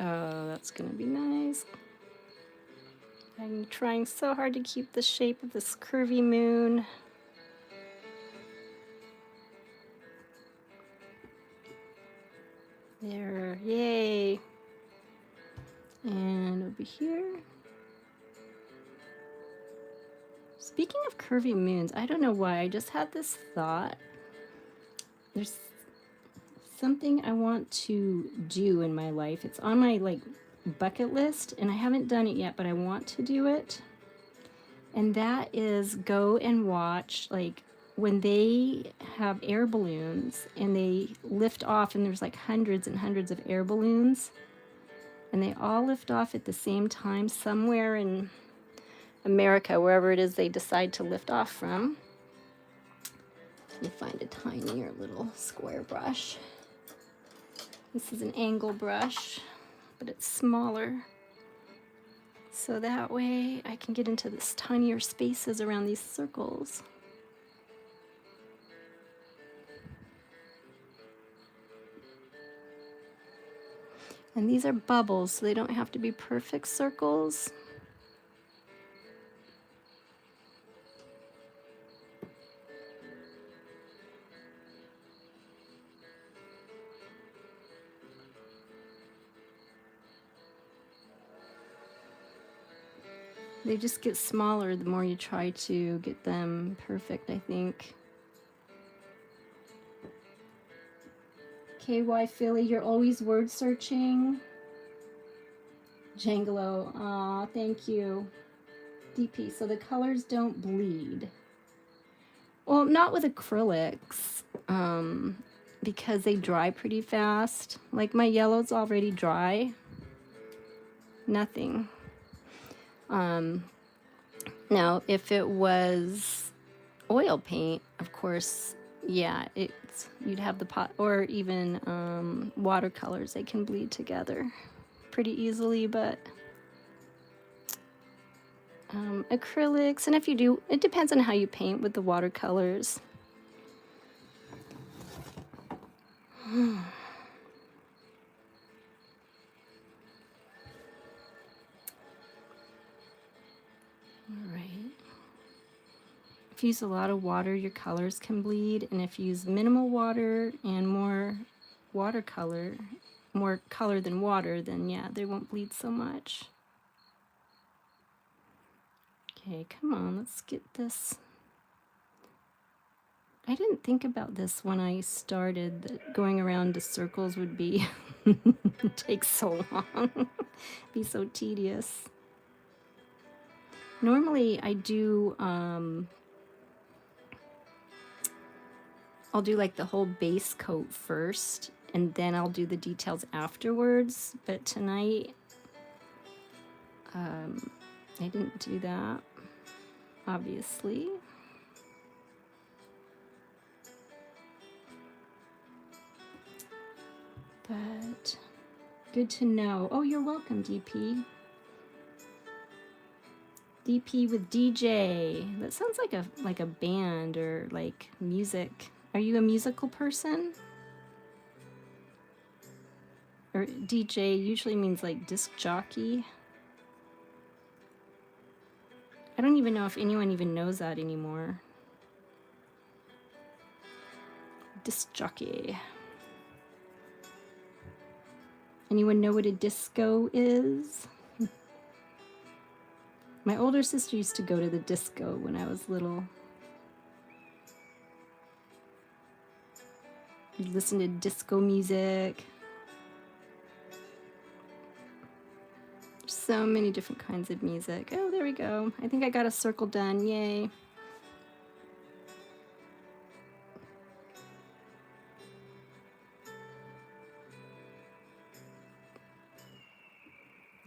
Oh, that's gonna be nice. I'm trying so hard to keep the shape of this curvy moon. There, yay. And over here. Speaking of curvy moons, I don't know why, I just had this thought. There's something I want to do in my life. It's on my like bucket list, and I haven't done it yet, but I want to do it. And that is go and watch, like, when they have air balloons and they lift off, and there's like hundreds and hundreds of air balloons, and they all lift off at the same time somewhere in America, wherever it is they decide to lift off from. Let me find a tinier little square brush. This is an angle brush, but it's smaller. So that way I can get into this tinier spaces around these circles. And these are bubbles, so they don't have to be perfect circles. They just get smaller the more you try to get them perfect, I think. KY Philly, you're always word searching. Jangelo, aw, thank you. DP, so the colors don't bleed. Well, not with acrylics, because they dry pretty fast. Like my yellow's already dry. Nothing. Now, if it was oil paint, of course, yeah, you'd have the pot, or even watercolors. They can bleed together pretty easily, but acrylics, and if you do, it depends on how you paint with the watercolors. All right. If you use a lot of water, your colors can bleed, and if you use minimal water and more watercolor, more color than water, then yeah, they won't bleed so much. Okay, come on, let's get this. I didn't think about this when I started, that going around the circles would be take so long, be so tedious. Normally I do, I'll do like the whole base coat first, and then I'll do the details afterwards, but tonight I didn't do that, obviously. But good to know. Oh, you're welcome, DP. DP with DJ. That sounds like a band or like music. Are you a musical person? Or DJ usually means like disc jockey. I don't even know if anyone even knows that anymore. Disc jockey. Anyone know what a disco is? My older sister used to go to the disco when I was little. You'd listen to disco music. There's so many different kinds of music. Oh, there we go. I think I got a circle done. Yay.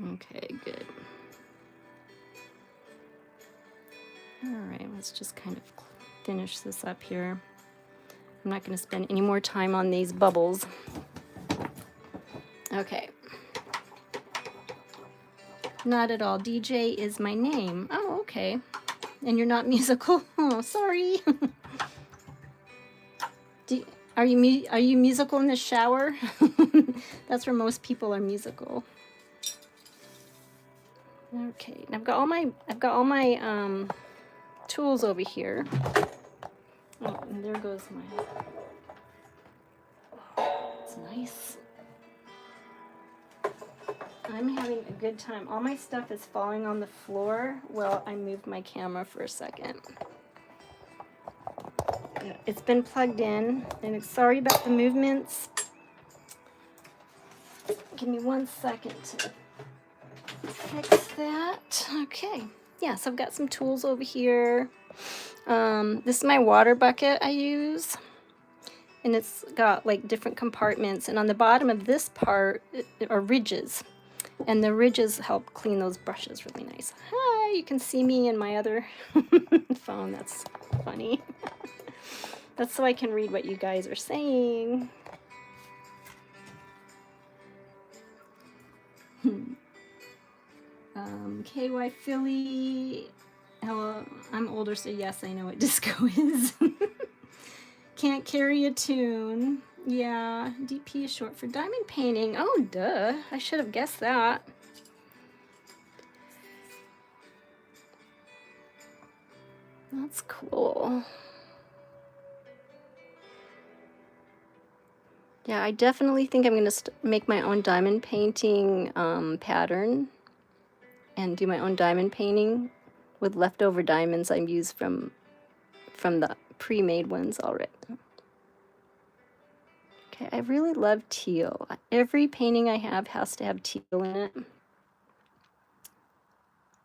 Okay, good. All right, let's just kind of finish this up here. I'm not going to spend any more time on these bubbles. Okay. Not at all. DJ is my name. Oh, okay. And you're not musical? Oh, sorry. Are you musical in the shower? That's where most people are musical. Okay, and I've got all my tools over here. Oh, and there goes my. It's nice. I'm having a good time. All my stuff is falling on the floor. Well, I moved my camera for a second. It's been plugged in, and sorry about the movements. Give me 1 second to fix that. Okay. Yeah, so I've got some tools over here. This is my water bucket I use. And it's got like different compartments. And on the bottom of this part are ridges. And the ridges help clean those brushes really nice. Hi, you can see me in my other phone. That's funny. That's so I can read what you guys are saying. KY Philly. Hello, I'm older, so yes, I know what disco is. Can't carry a tune. Yeah, DP is short for diamond painting. Oh, duh. I should have guessed that. That's cool. Yeah, I definitely think I'm going to make my own diamond painting pattern and do my own diamond painting with leftover diamonds I've used from the pre-made ones already. Okay, I really love teal. Every painting I have has to have teal in it.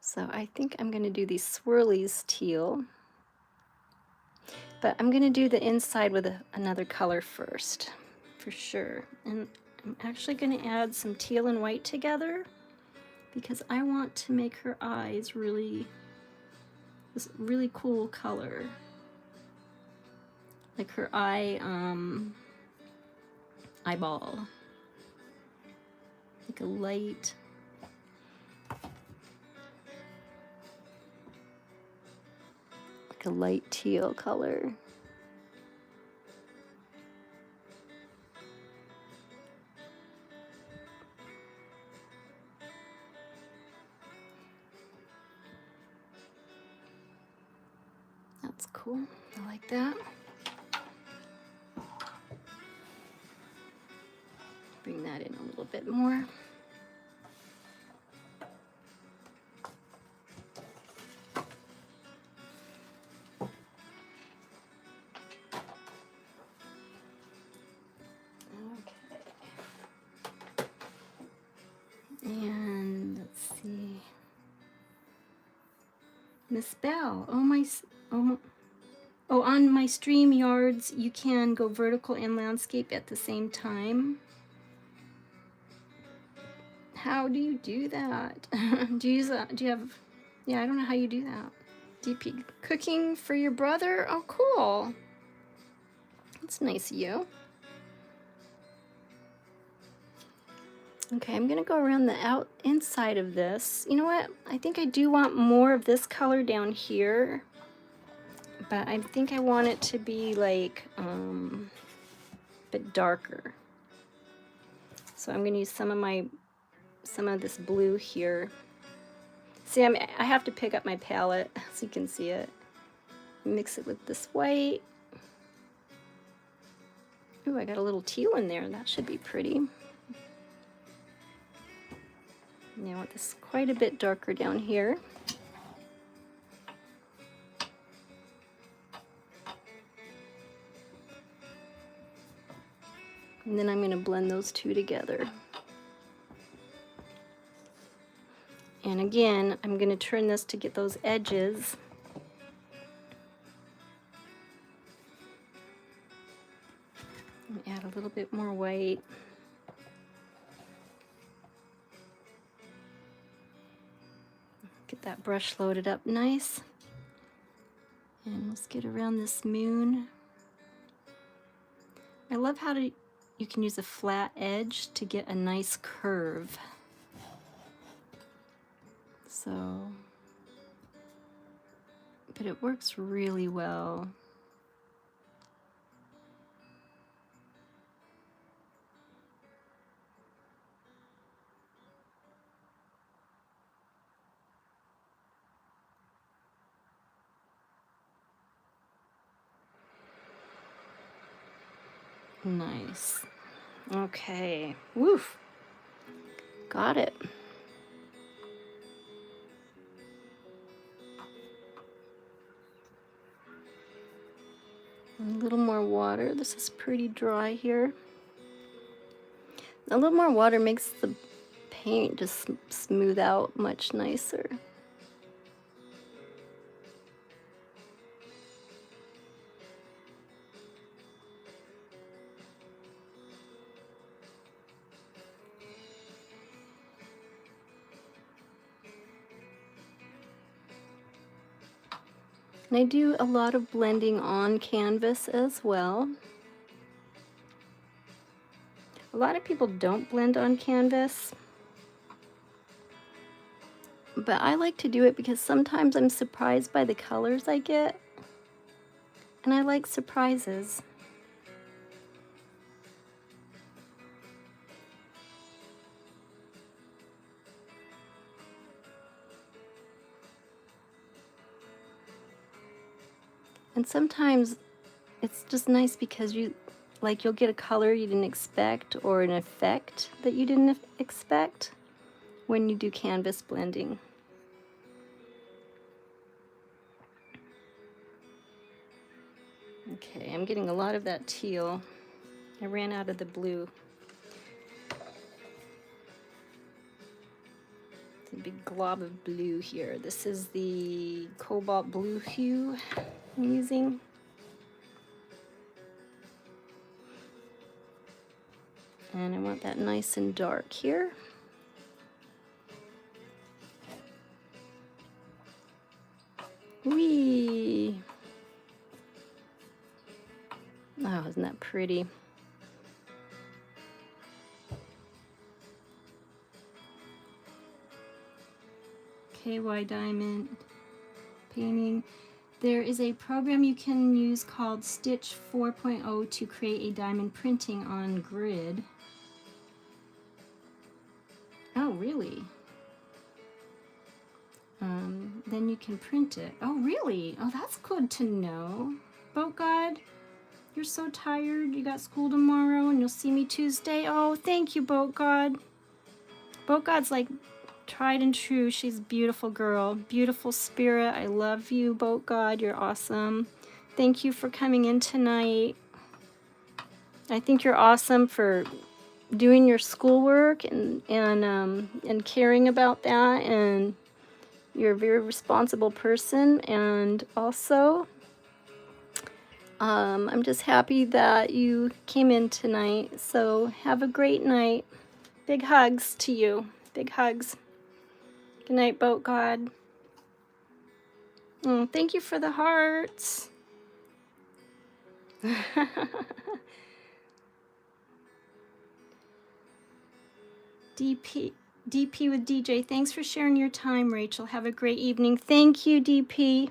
So I think I'm going to do these swirlies teal, but I'm going to do the inside with another color first, for sure. And I'm actually going to add some teal and white together because I want to make her eyes this really cool color. Like her eyeball. Like a light, teal color. That's cool. I like that. Bring that in a little bit more. And let's see. Miss Bell. On my StreamYards, you can go vertical and landscape at the same time. How do you do that? Do you have, yeah, I don't know how you do that. DP cooking for your brother? Oh, cool. That's nice of you. Okay, I'm gonna go around the inside of this. You know what? I think I do want more of this color down here, but I think I want it to be like a bit darker. So I'm gonna use some of this blue here. See, I have to pick up my palette so you can see it. Mix it with this white. Ooh, I got a little teal in there. That should be pretty. Now I want this quite a bit darker down here. And then I'm going to blend those two together. And again, I'm going to turn this to get those edges. And add a little bit more white. Get that brush loaded up nice. And let's get around this moon. I love how you can use a flat edge to get a nice curve. So, but it works really well. Nice. Okay. Woof. Got it. A little more water. This is pretty dry here. A little more water makes the paint just smooth out much nicer. And I do a lot of blending on canvas as well. A lot of people don't blend on canvas, but I like to do it because sometimes I'm surprised by the colors I get, and I like surprises. And sometimes it's just nice because you'll get a color you didn't expect or an effect that you didn't expect when you do canvas blending. Okay, I'm getting a lot of that teal. I ran out of the blue. So a big glob of blue here. This is the cobalt blue hue I'm using. And I want that nice and dark here. Whee! Oh, isn't that pretty? KY Diamond painting. There is a program you can use called Stitch 4.0 to create a diamond printing on grid. Oh, really? Then you can print it. Oh, really? Oh, that's good to know. Boat God, you're so tired. You got school tomorrow and you'll see me Tuesday. Oh, thank you, Boat God. Boat God's like tried and true. She's a beautiful girl, beautiful spirit. I love you, Boat God. You're awesome. Thank you for coming in tonight. I think you're awesome for doing your schoolwork and caring about that, and you're a very responsible person. And also, I'm just happy that you came in tonight. So have a great night. Big hugs to you. Big hugs. Good night, Boat God. Oh, thank you for the hearts. DP with DJ, thanks for sharing your time, Rachel. Have a great evening. Thank you, DP.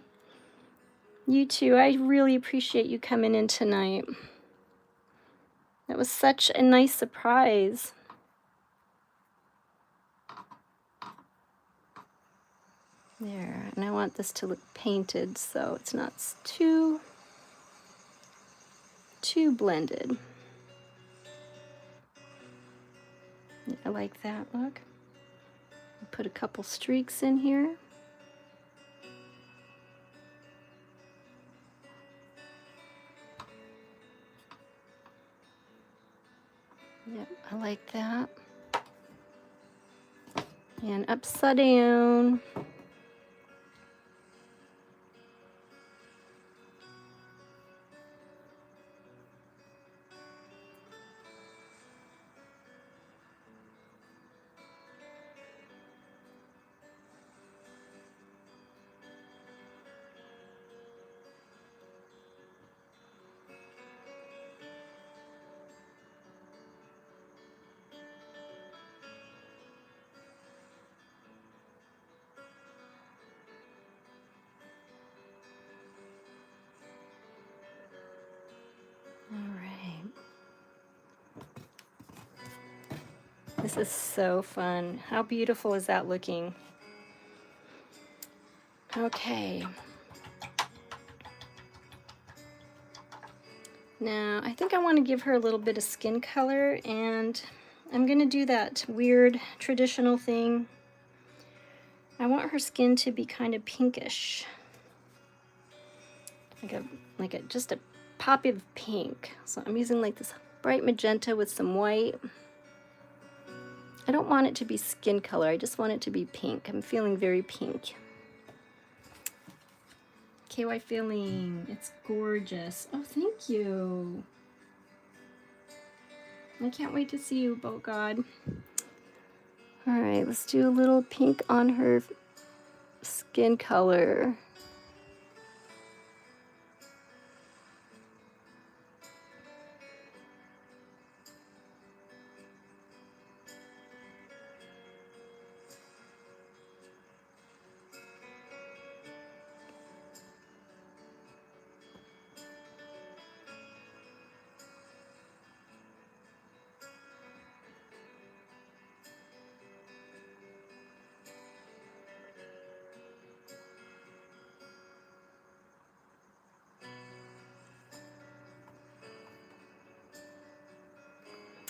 You too. I really appreciate you coming in tonight. That was such a nice surprise. There, and I want this to look painted so it's not too blended. I like that look. Put a couple streaks in here. Yep, I like that. And upside down. This is so fun. How beautiful is that looking? Okay. Now, I think I want to give her a little bit of skin color, and I'm going to do that weird traditional thing. I want her skin to be kind of pinkish. Like just a pop of pink. So I'm using like this bright magenta with some white. I don't want it to be skin color, I just want it to be pink. I'm feeling very pink. KY feeling, it's gorgeous. Oh, thank you. I can't wait to see you, Boat God. All right, let's do a little pink on her skin color.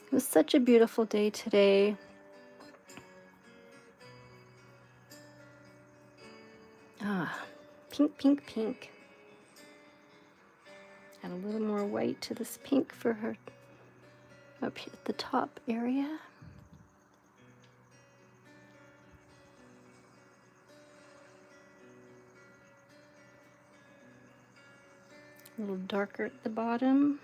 It was such a beautiful day today. Ah, pink, pink, pink. Add a little more white to this pink for her up here at the top area. A little darker at the bottom.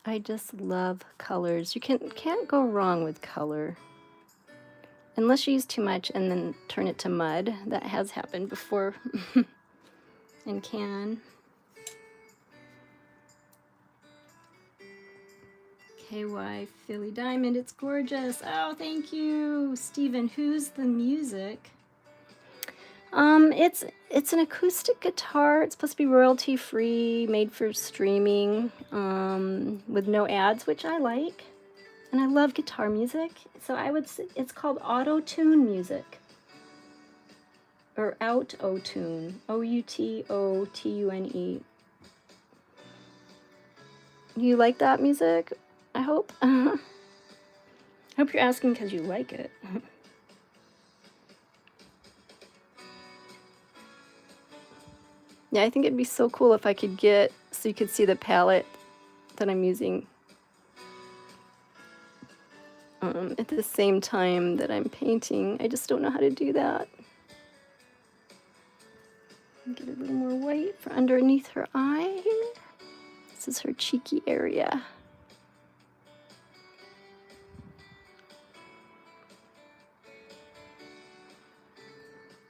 I just love colors. You can't go wrong with color. Unless you use too much and then turn it to mud. That has happened before and can. KY Philly Diamond, it's gorgeous. Oh, thank you, Stephen. Who's the music? It's an acoustic guitar. It's supposed to be royalty free, made for streaming, with no ads, which I like. And I love guitar music, so I would say it's called auto-tune music. Or out-o-tune, O-U-T-O-T-U-N-E. You like that music? I hope. I hope you're asking because you like it. Yeah, I think it'd be so cool if I could get, so you could see the palette that I'm using at the same time that I'm painting. I just don't know how to do that. Get a little more white for underneath her eye here. This is her cheeky area.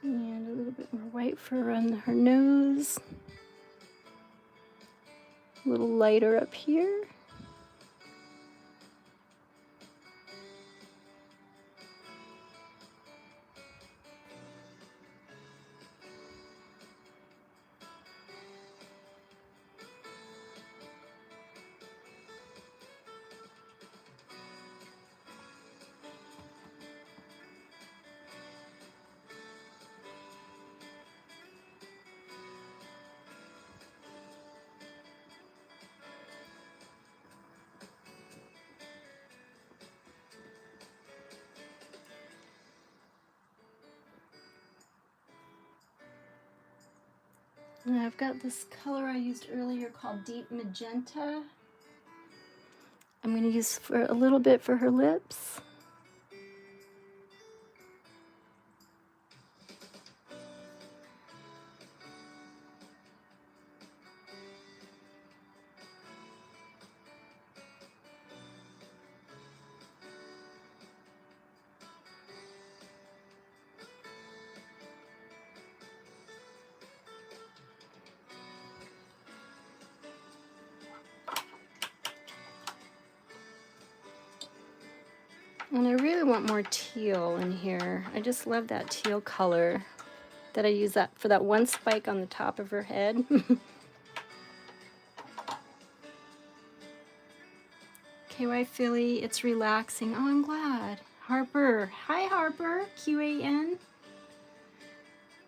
And a little bit more white for around her nose. A little lighter up here. And I've got this color I used earlier called Deep Magenta. I'm going to use for a little bit for her lips. And I really want more teal in here. I just love that teal color that I use that for that one spike on the top of her head. KY Philly, it's relaxing. Oh, I'm glad. Harper, hi Harper, QAN.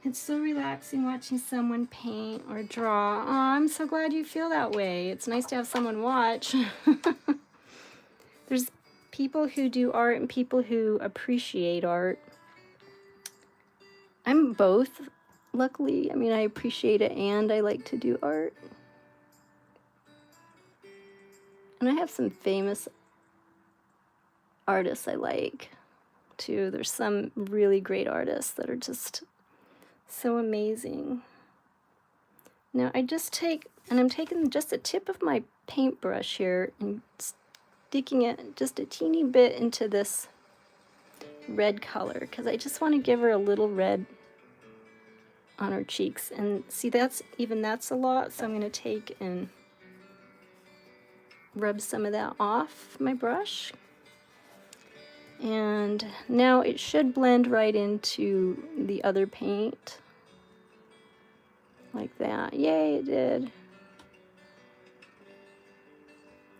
It's so relaxing watching someone paint or draw. Oh, I'm so glad you feel that way. It's nice to have someone watch. There's people who do art and people who appreciate art. I'm both, luckily. I mean, I appreciate it and I like to do art. And I have some famous artists I like, too. There's some really great artists that are just so amazing. Now, I just take, and I'm taking just the tip of my paintbrush here and sticking it just a teeny bit into this red color because I just want to give her a little red on her cheeks. And see, that's a lot, so I'm going to take and rub some of that off my brush. And now it should blend right into the other paint like that. Yay, it did.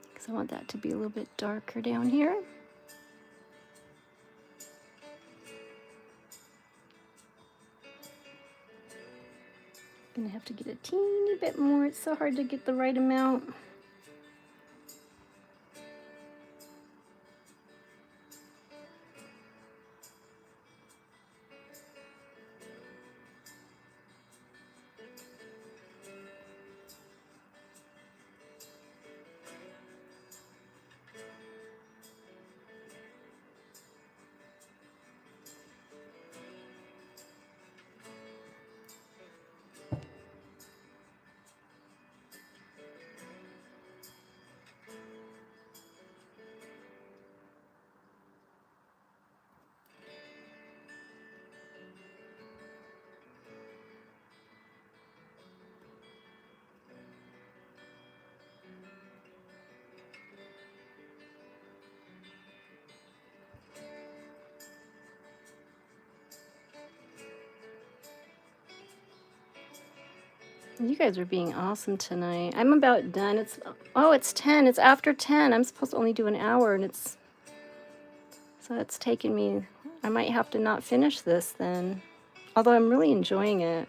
Because I want that to be a little bit darker down here. Gonna have to get a teeny bit more. It's so hard to get the right amount. You guys are being awesome tonight. I'm about done. It's 10. It's after 10. I'm supposed to only do an hour, and so it's taken me, I might have to not finish this then. Although I'm really enjoying it.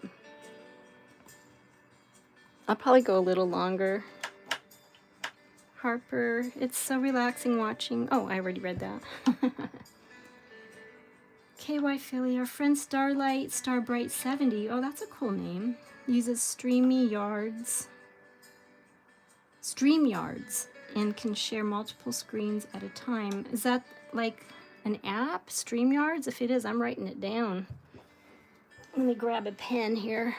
I'll probably go a little longer. Harper, it's so relaxing watching. Oh, I already read that. KY Philly, our friend Starbright 70. Oh, that's a cool name. Uses StreamYards and can share multiple screens at a time. Is that like an app, StreamYards? If it is, I'm writing it down. Let me grab a pen here.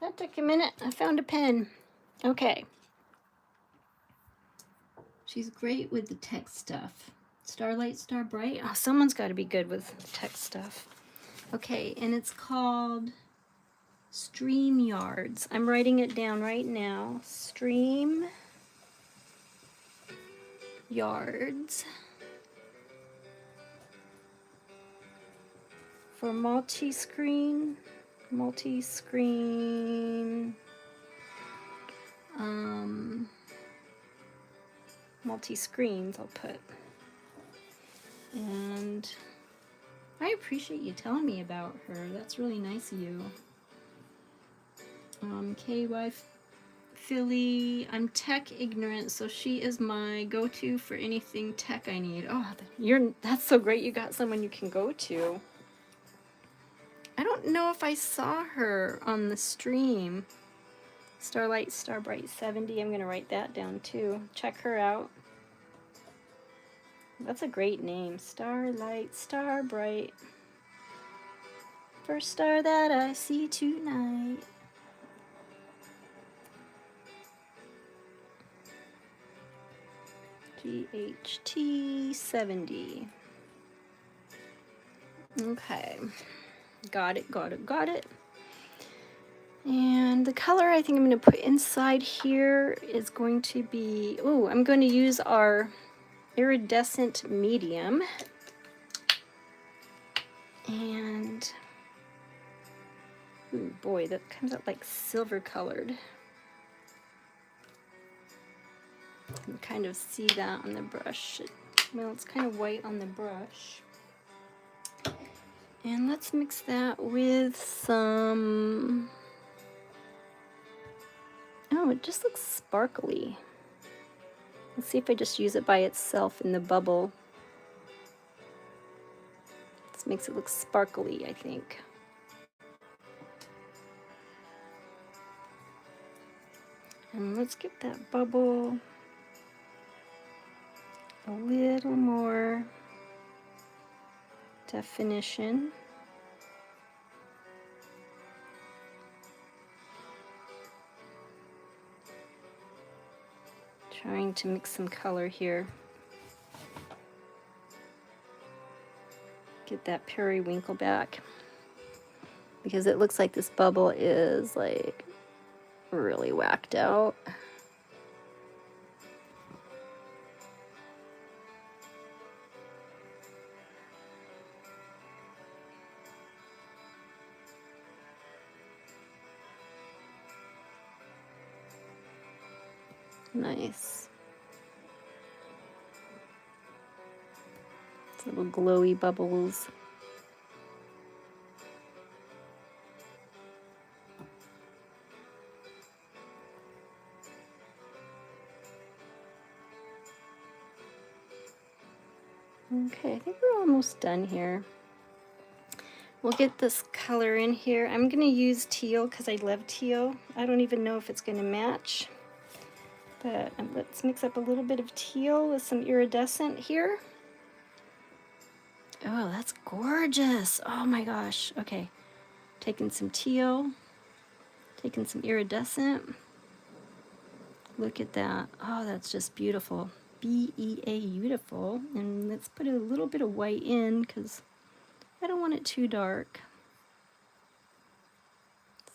That took a minute. I found a pen. Okay. She's great with the tech stuff. Starbright. Oh, someone's got to be good with tech stuff. Okay, and it's called StreamYards. I'm writing it down right now. StreamYards. For multi-screens, I'll put. And I appreciate you telling me about her. That's really nice of you. KY Philly, I'm tech ignorant, so she is my go-to for anything tech I need. Oh, that's so great you got someone you can go to. I don't know if I saw her on the stream. Starbright 70, I'm gonna write that down too. Check her out. That's a great name. Starbright. First star that I see tonight. GHT 70. Okay. Got it. And the color I think I'm going to put inside here is going to be, I'm going to use our iridescent medium. And, boy, that comes out like silver colored. You can kind of see that on the brush. Well, it's kind of white on the brush. And let's mix that with some... Oh, it just looks sparkly. Let's see if I just use it by itself in the bubble. This makes it look sparkly, I think. And let's get that bubble a little more definition. Trying to mix some color here. Get that periwinkle back. Because it looks like this bubble is like really whacked out. Nice. Little glowy bubbles. Okay, I think we're almost done here. We'll get this color in here. I'm gonna use teal because I love teal. I don't even know if it's gonna match, but let's mix up a little bit of teal with some iridescent here. Oh, that's gorgeous. Oh my gosh. Okay, taking some teal, taking some iridescent. Look at that. Oh, that's just beautiful. B-E-A, beautiful. And let's put a little bit of white in because I don't want it too dark.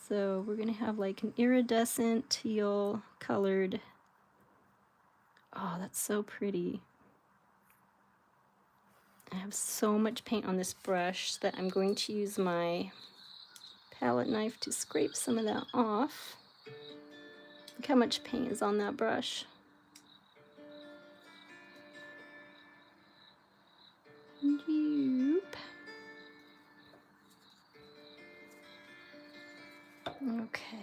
So we're going to have like an iridescent teal colored. Oh, that's so pretty. I have so much paint on this brush that I'm going to use my palette knife to scrape some of that off. Look how much paint is on that brush. Yoop. Okay.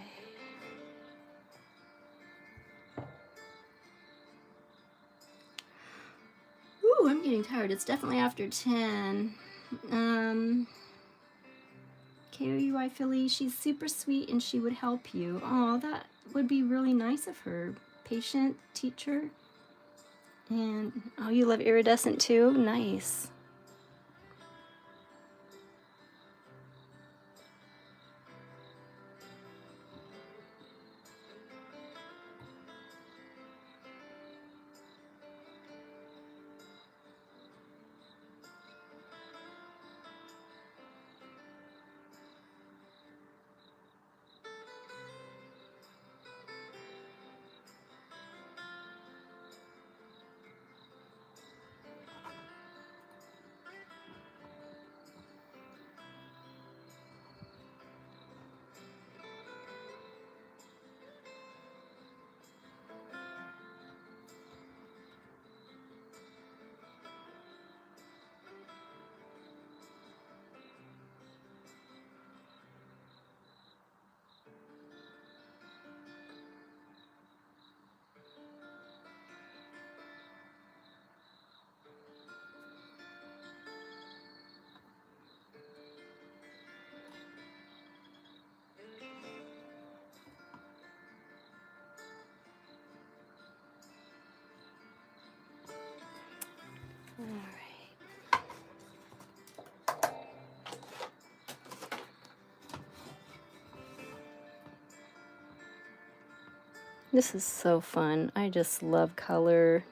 Ooh, I'm getting tired. It's definitely after 10. KOUI Philly, she's super sweet and she would help you. Oh, that would be really nice of her. Patient, teacher. And, oh, you love iridescent too? Nice. All right. This is so fun. I just love color.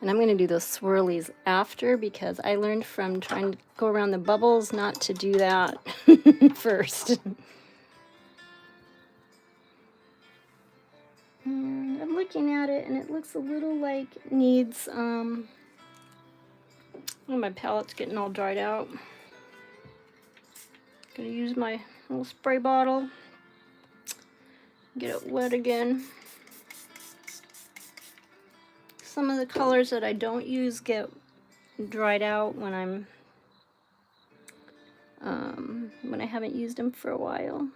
And I'm going to do those swirlies after because I learned from trying to go around the bubbles not to do that first. And I'm looking at it and it looks a little like it needs, oh, my palette's getting all dried out. Gonna use my little spray bottle, get it wet again. Some of the colors that I don't use get dried out when when I haven't used them for a while.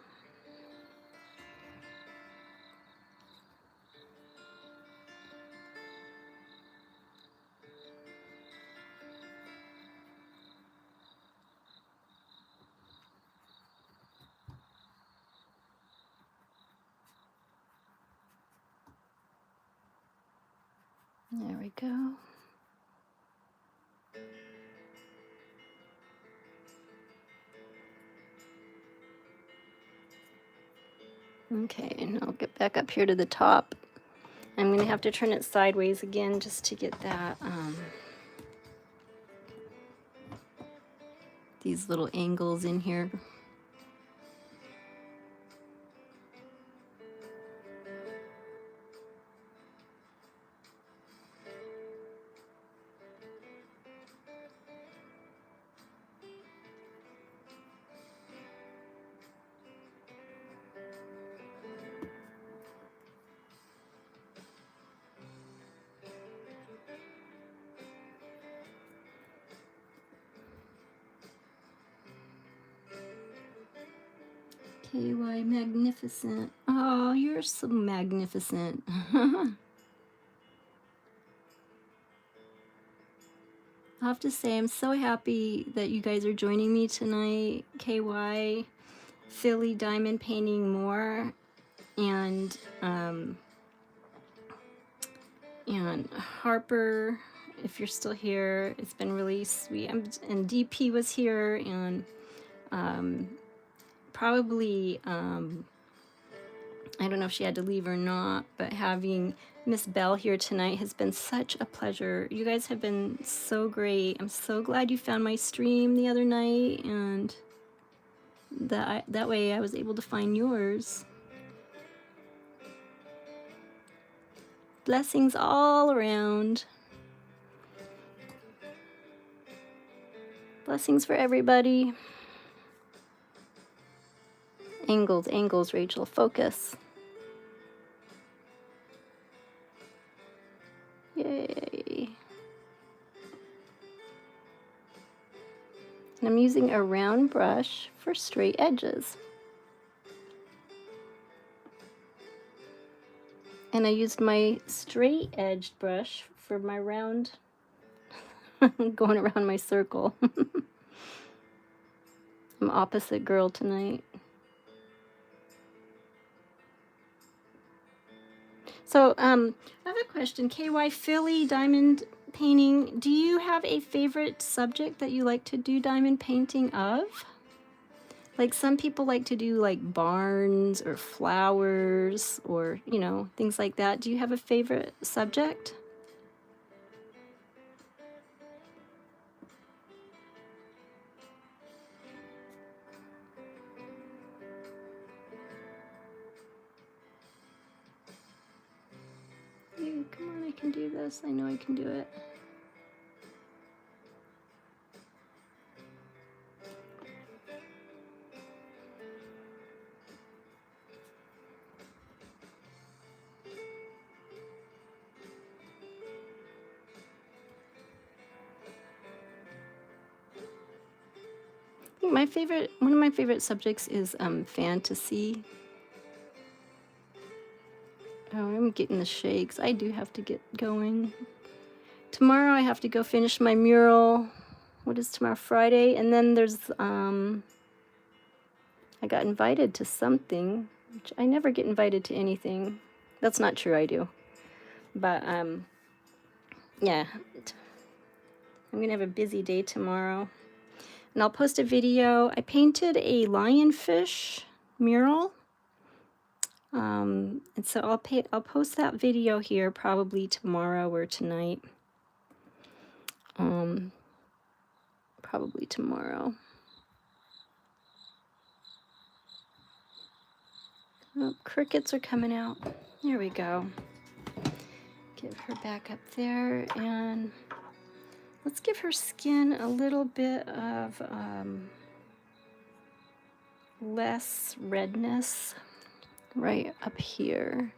There we go. Okay, and I'll get back up here to the top. I'm going to have to turn it sideways again just to get that, these little angles in here. KY magnificent. Oh, you're so magnificent. I have to say, I'm so happy that you guys are joining me tonight. KY, Philly Diamond Painting More, and Harper, if you're still here. It's been really sweet. And DP was here, and probably, I don't know if she had to leave or not, but having Miss Bell here tonight has been such a pleasure. You guys have been so great. I'm so glad you found my stream the other night, and that way I was able to find yours. Blessings all around. Blessings for everybody. Angles, angles, Rachel, focus. Yay. And I'm using a round brush for straight edges. And I used my straight edged brush for my round, going around my circle. I'm opposite girl tonight. So, I have a question. KY Philly Diamond Painting, do you have a favorite subject that you like to do diamond painting of? Like some people like to do like barns or flowers or, you know, things like that. Do you have a favorite subject? Ew, come on, I can do this. I know I can do it. I think one of my favorite subjects is fantasy. Oh, I'm getting the shakes. I do have to get going. Tomorrow I have to go finish my mural. What is tomorrow? Friday. And then there's, I got invited to something, which I never get invited to anything. That's not true, I do. But, yeah. I'm going to have a busy day tomorrow. And I'll post a video. I painted a lionfish mural. And so I'll post that video here probably tomorrow or tonight. Probably tomorrow. Oh, crickets are coming out. There we go. Give her back up there, and let's give her skin a little bit of less redness right up here.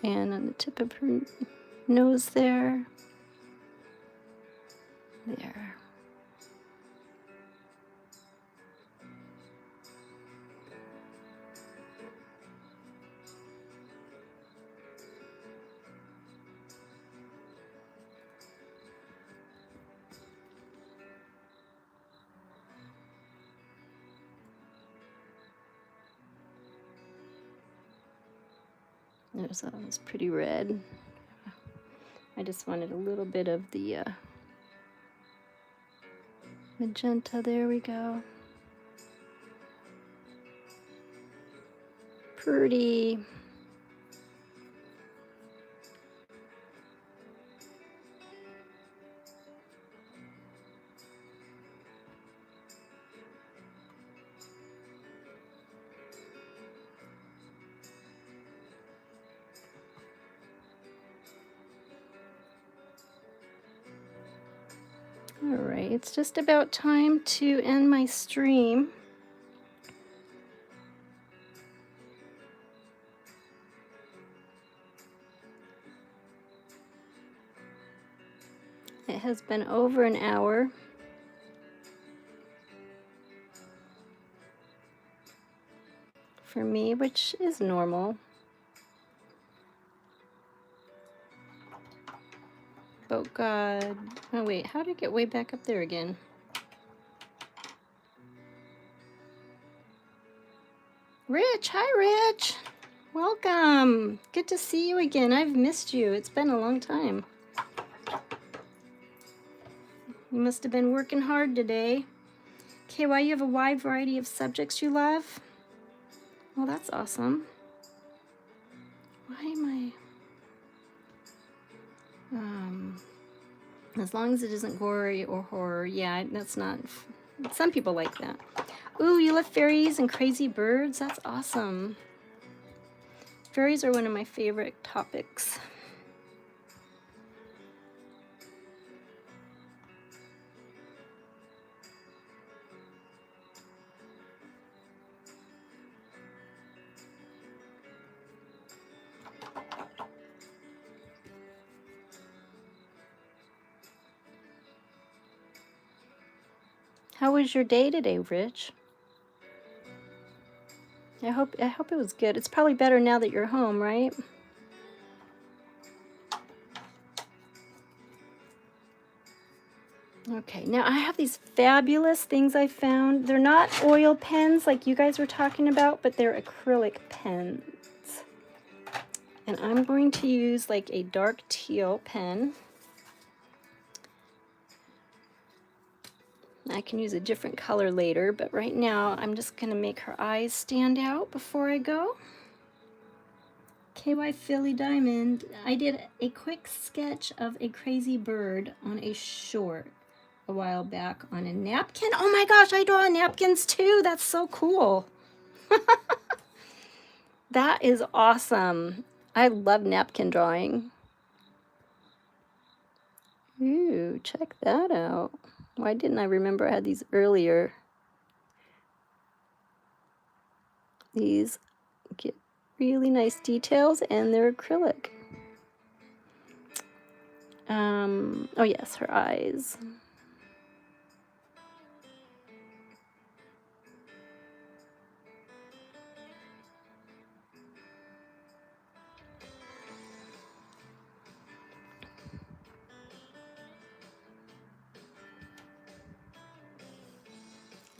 And on the tip of her nose there. There. That was pretty red. I just wanted a little bit of the magenta. There we go. Pretty. All right, it's just about time to end my stream. It has been over an hour. for me, which is normal. Oh God. Oh wait, how did I get way back up there again? Rich, hi Rich. Welcome. Good to see you again. I've missed you. It's been a long time. You must have been working hard today. Okay, why you have a wide variety of subjects you love? Well, that's awesome. Why am I... as long as it isn't gory or horror. Yeah, that's not... Some people like that. Ooh, you love fairies and crazy birds? That's awesome. Fairies are one of my favorite topics. How was your day today, Rich? I hope it was good. It's probably better now that you're home, right? Okay, now I have these fabulous things I found. They're not oil pens like you guys were talking about, but they're acrylic pens. And I'm going to use like a dark teal pen. I can use a different color later, but right now I'm just going to make her eyes stand out before I go. KY Philly Diamond, I did a quick sketch of a crazy bird on a short a while back on a napkin. Oh my gosh, I draw napkins too. That's so cool. That is awesome. I love napkin drawing. Ooh, check that out. Why didn't I remember I had these earlier? These get really nice details and they're acrylic. Oh yes, her eyes.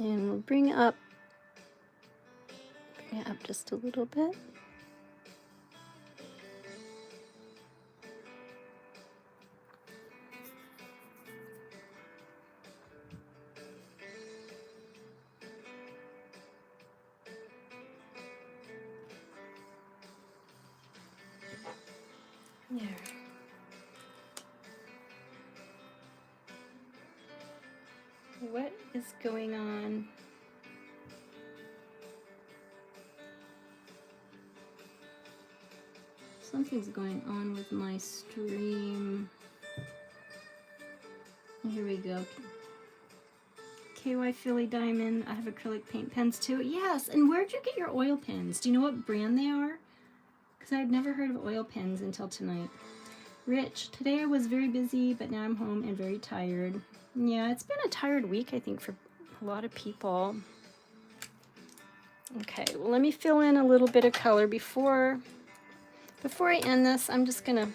And we'll bring it up just a little bit. There. What is going on? Something's going on with my stream. Here we go. KY Philly Diamond. I have acrylic paint pens too. Yes, and where'd you get your oil pens? Do you know what brand they are? Because I had never heard of oil pens until tonight. Rich, today I was very busy, but now I'm home and very tired. Yeah, it's been a tired week, I think, for a lot of people. Okay, well, let me fill in a little bit of color before I end this. I'm just gonna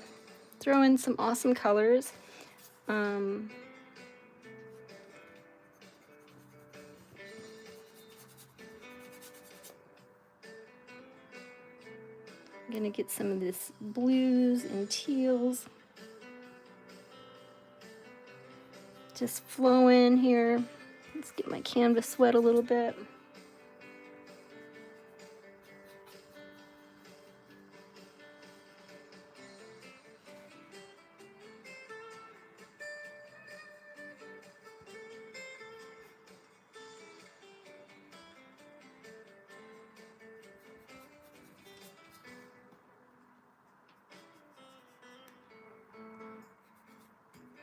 throw in some awesome colors. I'm gonna get some of this blues and teals. Just flow in here. Let's get my canvas wet a little bit.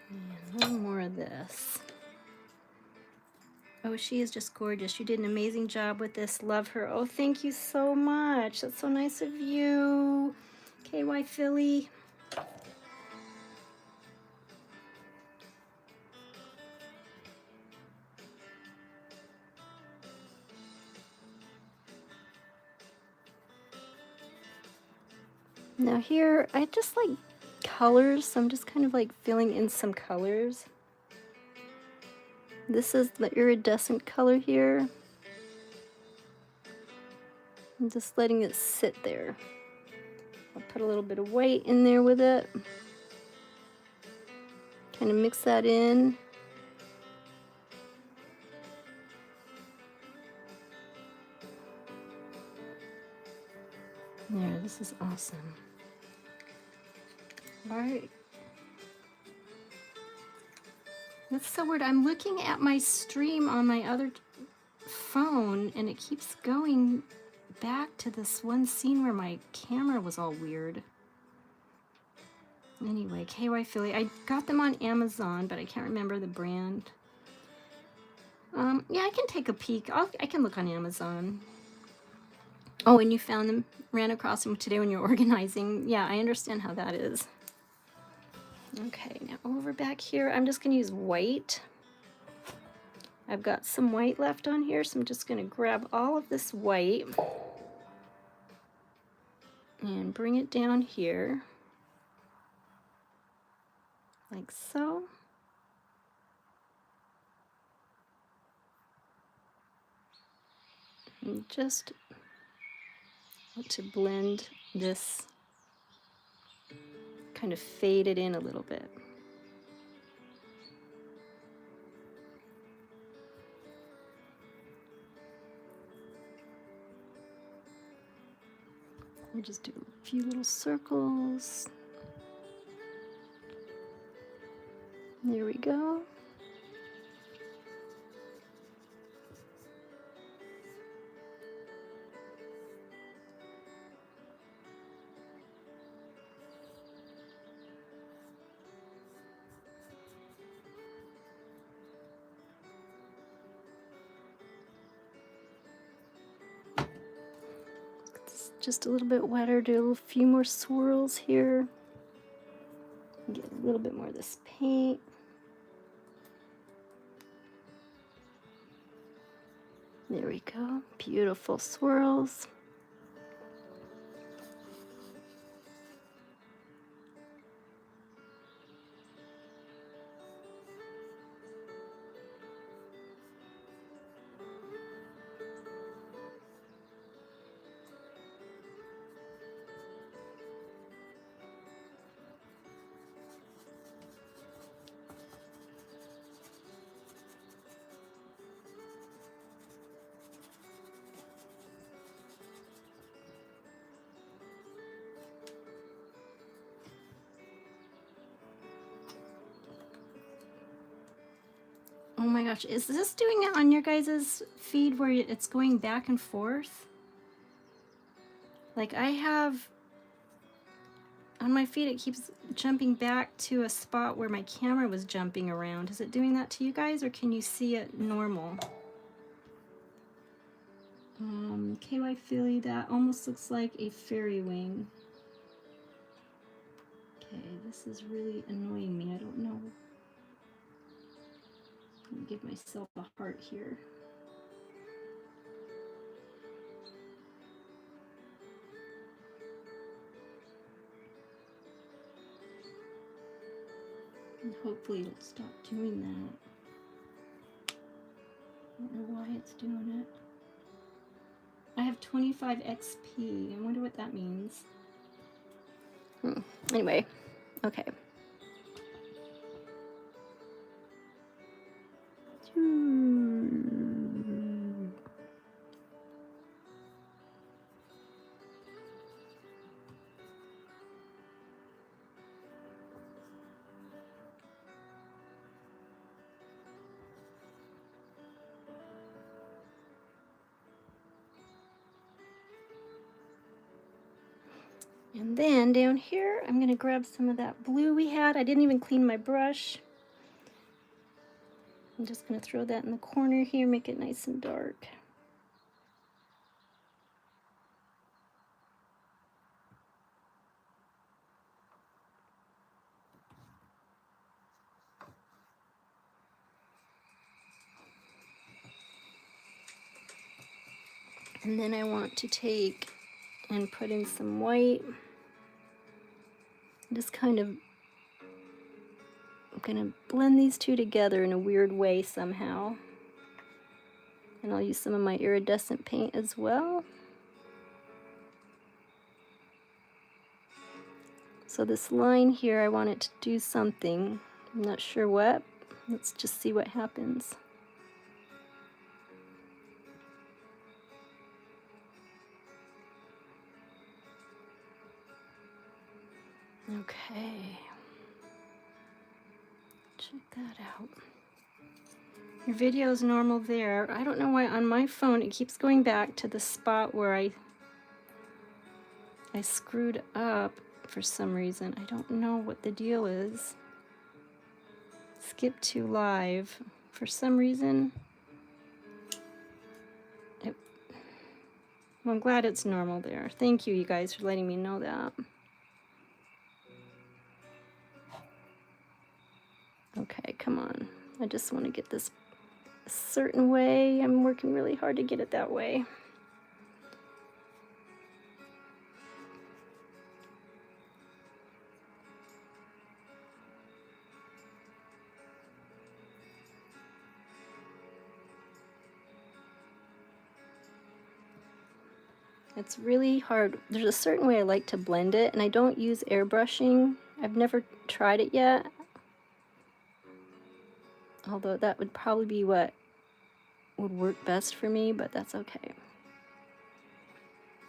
And a little more of this. Oh, she is just gorgeous. You did an amazing job with this. Love her. Oh, thank you so much. That's so nice of you. KY Philly. Now here, I just like colors, so I'm just kind of like filling in some colors. This is the iridescent color here. I'm just letting it sit there. I'll put a little bit of white in there with it. Kind of mix that in. There, this is awesome. All right. That's so weird. I'm looking at my stream on my other phone and it keeps going back to this one scene where my camera was all weird. Anyway, KY Philly. I got them on Amazon, but I can't remember the brand. Yeah, I can take a peek. I can look on Amazon. Oh, and you found them, ran across them today when you're organizing. Yeah, I understand how that is. Okay, now over back here, I'm just going to use white. I've got some white left on here, so I'm just going to grab all of this white and bring it down here, like so. And just want to blend this, kind of fade it in a little bit. I'll just do a few little circles. There we go. It's just a little bit wetter, do a few more swirls here. Get a little bit more of this paint. There we go, beautiful swirls. Oh my gosh, is this doing it on your guys' feed where it's going back and forth? Like I have, on my feed it keeps jumping back to a spot where my camera was jumping around. Is it doing that to you guys, or can you see it normal? KY Philly, that almost looks like a fairy wing. Okay, this is really annoying me. I don't know. Let me give myself a heart here. And hopefully it'll stop doing that. I don't know why it's doing it. I have 25 XP. I wonder what that means. Anyway, okay. And then down here, I'm going to grab some of that blue we had. I didn't even clean my brush. I'm just going to throw that in the corner here, make it nice and dark. And then I want to take and put in some white. Just kind of, I'm gonna blend these two together in a weird way somehow. And I'll use some of my iridescent paint as well. So this line here, I want it to do something. I'm not sure what. Let's just see what happens. Okay. Check that out. Your video is normal there. I don't know why on my phone it keeps going back to the spot where I screwed up for some reason. I don't know what the deal is. Skip to live. For some reason, well, I'm glad it's normal there. Thank you, you guys, for letting me know that. Okay, come on. I just want to get this a certain way. I'm working really hard to get it that way. It's really hard. There's a certain way I like to blend it, and I don't use airbrushing. I've never tried it yet. Although that would probably be what would work best for me, but that's okay.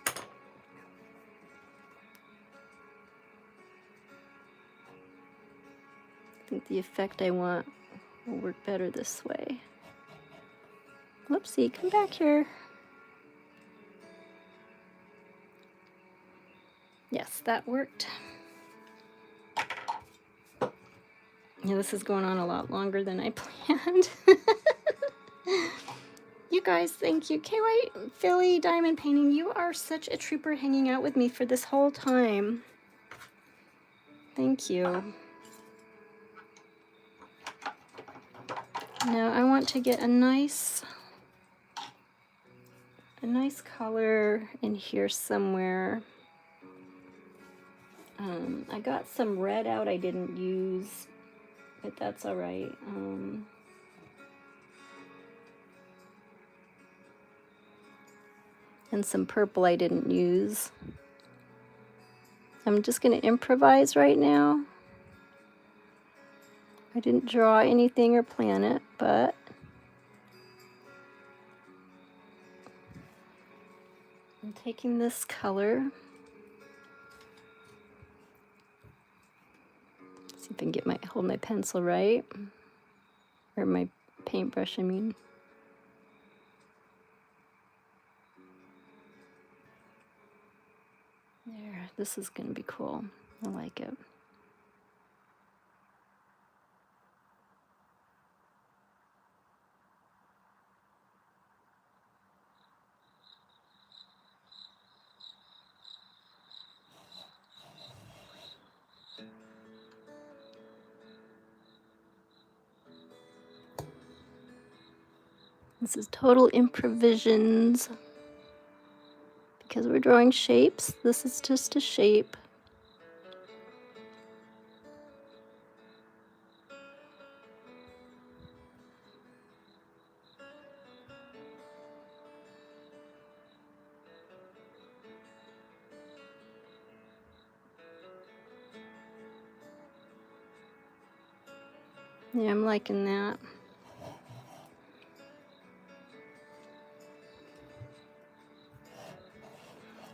I think the effect I want will work better this way. Whoopsie, come back here. Yes, that worked. Yeah, this is going on a lot longer than I planned. You guys, thank you. KY Philly Diamond Painting, you are such a trooper hanging out with me for this whole time. Thank you. Now I want to get a nice color in here somewhere. I got some red out I didn't use, but that's all right. And some purple I didn't use. I'm just going to improvise right now. I didn't draw anything or plan it, but I'm taking this color. See if I can get hold my pencil right, or my paintbrush, I mean. There, this is going to be cool. I like it. This is total improvisions. Because we're drawing shapes, this is just a shape. Yeah, I'm liking that.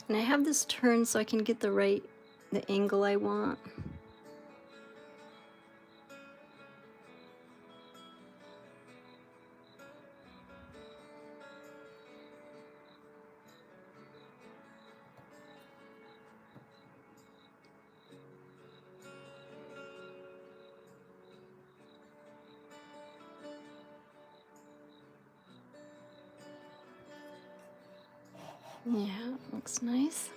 And I have this turned so I can get the angle I want. Yeah, looks nice.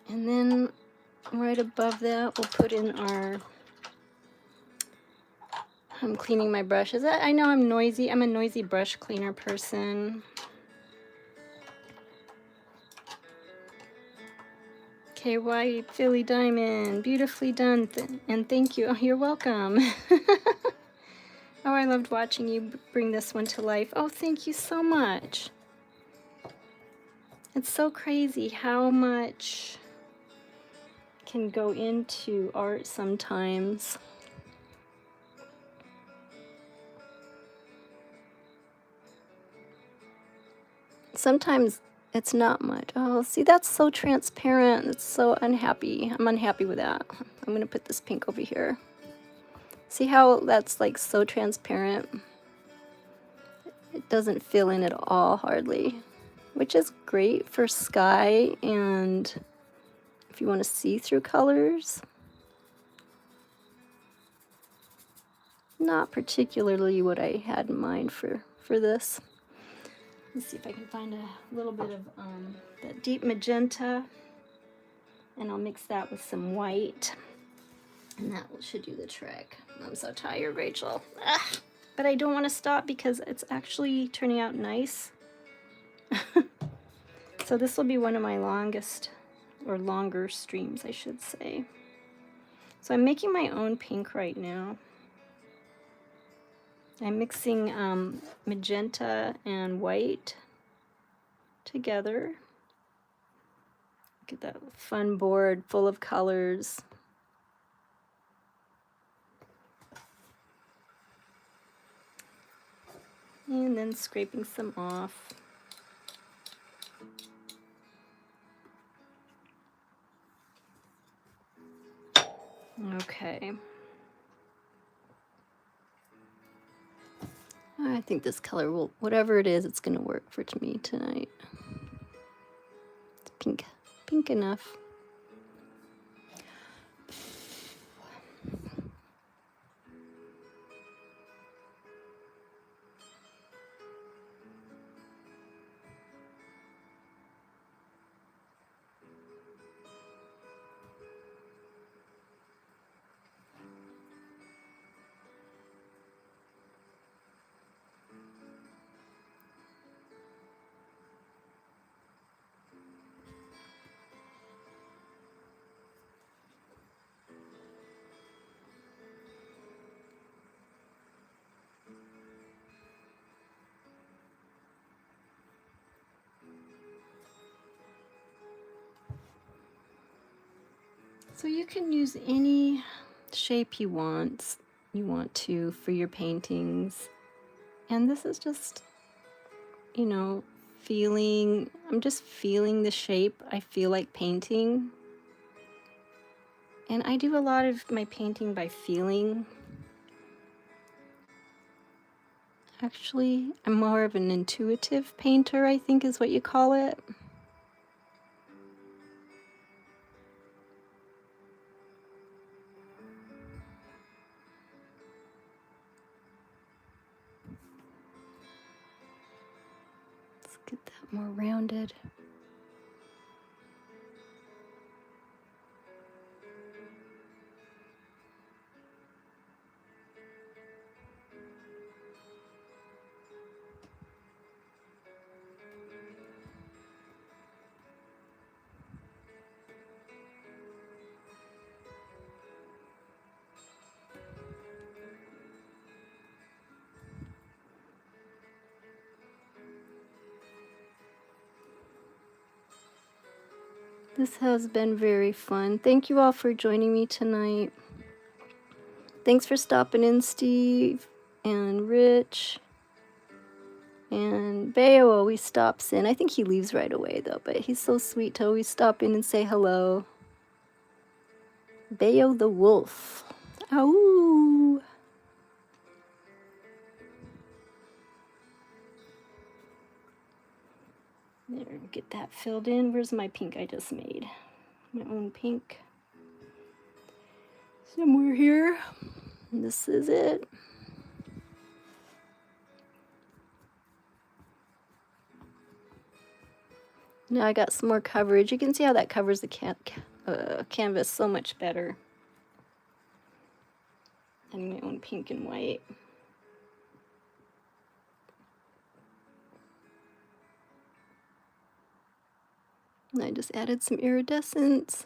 And then right above that, we'll put in our, I'm cleaning my brushes. I know I'm noisy. I'm a noisy brush cleaner person. KY Philly Diamond, beautifully done, and thank you. Oh, you're welcome. Oh, I loved watching you bring this one to life. Oh, thank you so much. It's so crazy how much can go into art sometimes. Sometimes it's not much. Oh, see, that's so transparent. It's so unhappy. I'm unhappy with that. I'm gonna put this pink over here. See how that's like so transparent? It doesn't fill in at all, hardly, which is great for sky and if you want to see through colors. Not particularly what I had in mind for this. Let's see if I can find a little bit of that deep magenta, and I'll mix that with some white, and that should do the trick. I'm so tired, Rachel. But I don't want to stop because it's actually turning out nice. So this will be one of my longest, or longer streams, I should say. So I'm making my own pink right now. I'm mixing magenta and white together. Look at that fun board full of colors. And then scraping some off. Okay. I think this color will, whatever it is, it's going to work for me tonight. It's pink, pink enough. So you can use any shape you want to for your paintings. And this is just, you know, I'm just feeling the shape I feel like painting. And I do a lot of my painting by feeling. Actually, I'm more of an intuitive painter, I think is what you call it. Let's get that more rounded. This has been very fun. Thank you all for joining me tonight. Thanks for stopping in, Steve and Rich. And Bayo always stops in. I think he leaves right away though, but he's so sweet to always stop in and say hello. Bayo the wolf. Ow! There, get that filled in. Where's my pink I just made? My own pink. Somewhere here. This is it. Now I got some more coverage. You can see how that covers the canvas so much better. And my own pink and white. And I just added some iridescence.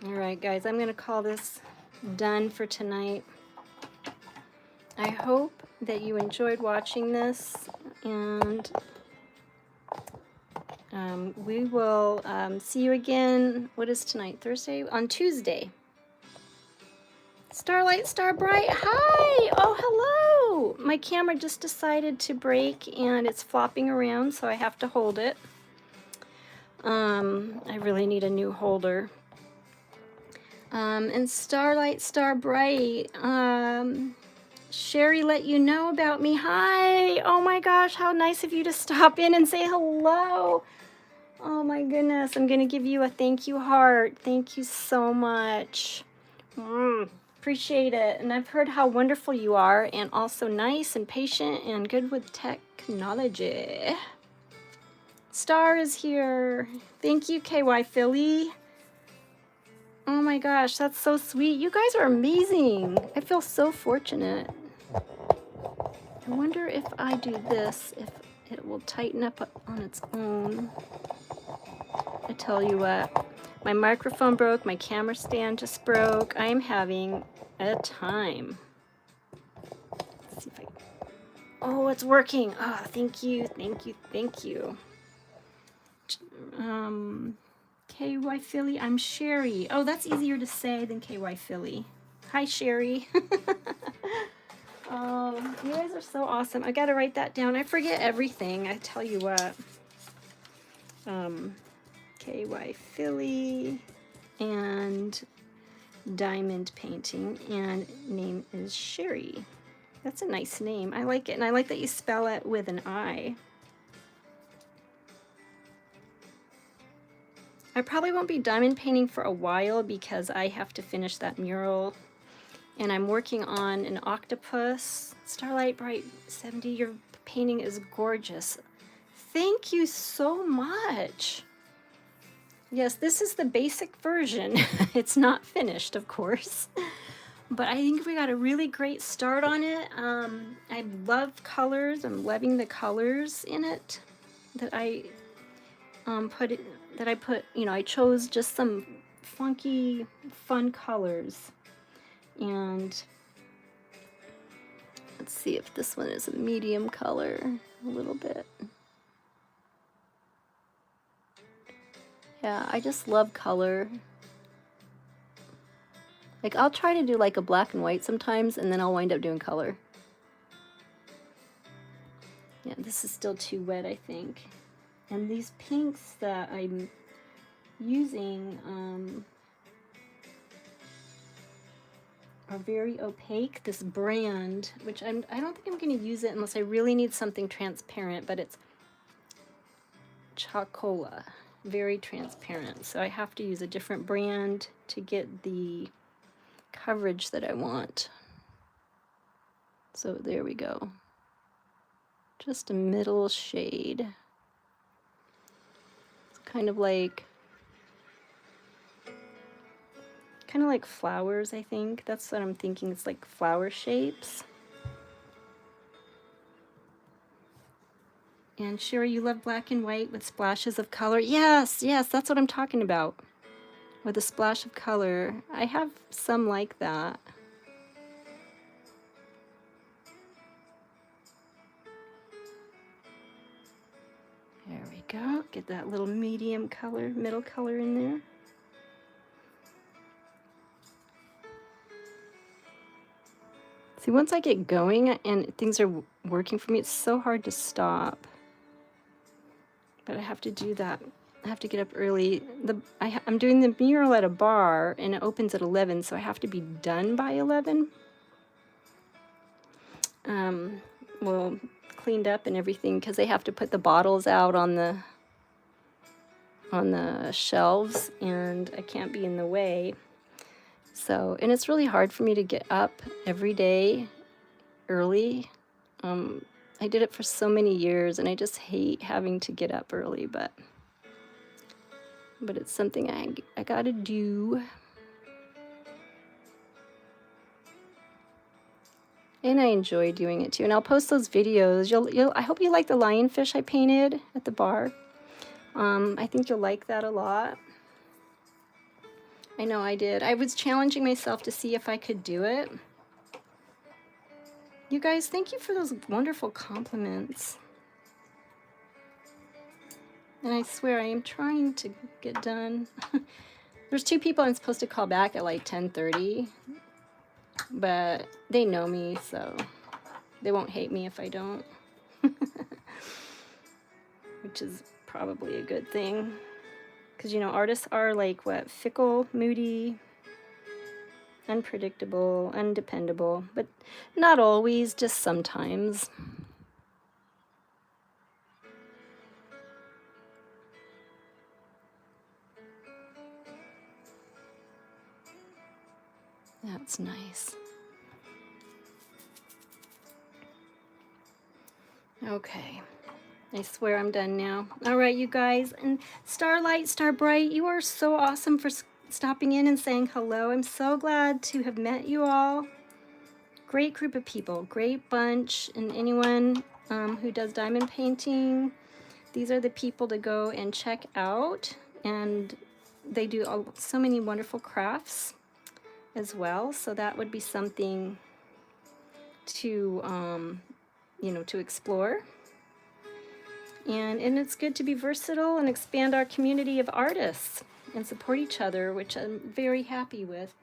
All right, guys, I'm going to call this done for tonight. I hope that you enjoyed watching this, and we will see you again. What is tonight? Thursday? On Tuesday. Starlight, Star Bright, hi! Oh, hello! My camera just decided to break, and it's flopping around, so I have to hold it. I really need a new holder. And Starlight, Star Bright, Sherry let you know about me. Hi! Oh my gosh, how nice of you to stop in and say hello. Oh my goodness, I'm gonna give you a thank you heart. Thank you so much. Appreciate it. And I've heard how wonderful you are, and also nice and patient and good with technology. Star is here. Thank you, KY Philly. Oh my gosh, that's so sweet. You guys are amazing. I feel so fortunate. I wonder if I do this, if it will tighten up on its own. I tell you what, my microphone broke, my camera stand just broke. I am having a time. Let's see if I... Oh, it's working. Oh, thank you, thank you, thank you. KY Philly, I'm Sherry. Oh, that's easier to say than KY Philly. Hi, Sherry. Oh, you guys are so awesome. I gotta write that down. I forget everything, I tell you what. KY Philly and diamond painting, and name is Sherry. That's a nice name. I like it, and I like that you spell it with an I. I probably won't be diamond painting for a while because I have to finish that mural, and I'm working on an octopus. Starlight Bright 70, your painting is gorgeous. Thank you so much. Yes, this is the basic version. It's not finished, of course, but I think we got a really great start on it. I love colors. I'm loving the colors in it that I put, you know, I chose just some funky, fun colors. And let's see if this one is a medium color, a little bit. Yeah, I just love color. Like, I'll try to do like a black and white sometimes, and then I'll wind up doing color. Yeah, this is still too wet, I think. And these pinks that I'm using are very opaque. This brand, which I don't think I'm going to use it unless I really need something transparent, but it's Chocola, very transparent. So I have to use a different brand to get the coverage that I want. So there we go. Just a middle shade. It's kind of like flowers, I think. That's what I'm thinking. It's like flower shapes. And Sherry, you love black and white with splashes of color. Yes, yes, that's what I'm talking about. With a splash of color. I have some like that. There we go. Get that little medium color, middle color in there. See, once I get going and things are working for me, it's so hard to stop. But I have to do that. I have to get up early. I'm doing the mural at a bar, and it opens at 11, so I have to be done by 11. Well, cleaned up and everything, because they have to put the bottles out on the shelves, and I can't be in the way. So, and it's really hard for me to get up every day early. I did it for so many years, and I just hate having to get up early, but it's something I gotta do. And I enjoy doing it too. And I'll post those videos. I hope you like the lionfish I painted at the bar. I think you'll like that a lot. I know I did. I was challenging myself to see if I could do it. You guys, thank you for those wonderful compliments. And I swear I am trying to get done. There's 2 people I'm supposed to call back at like 10:30, but they know me, so they won't hate me if I don't. Which is probably a good thing. Because, you know, artists are like, what, fickle, moody, unpredictable, undependable, but not always, just sometimes. That's nice. Okay. I swear I'm done now. All right, you guys. And Starlight, Starbright, you are so awesome for stopping in and saying hello. I'm so glad to have met you all. Great group of people, great bunch. And anyone who does diamond painting, these are the people to go and check out. And they do so many wonderful crafts as well. So that would be something to, you know, to explore. And it's good to be versatile and expand our community of artists and support each other, which I'm very happy with.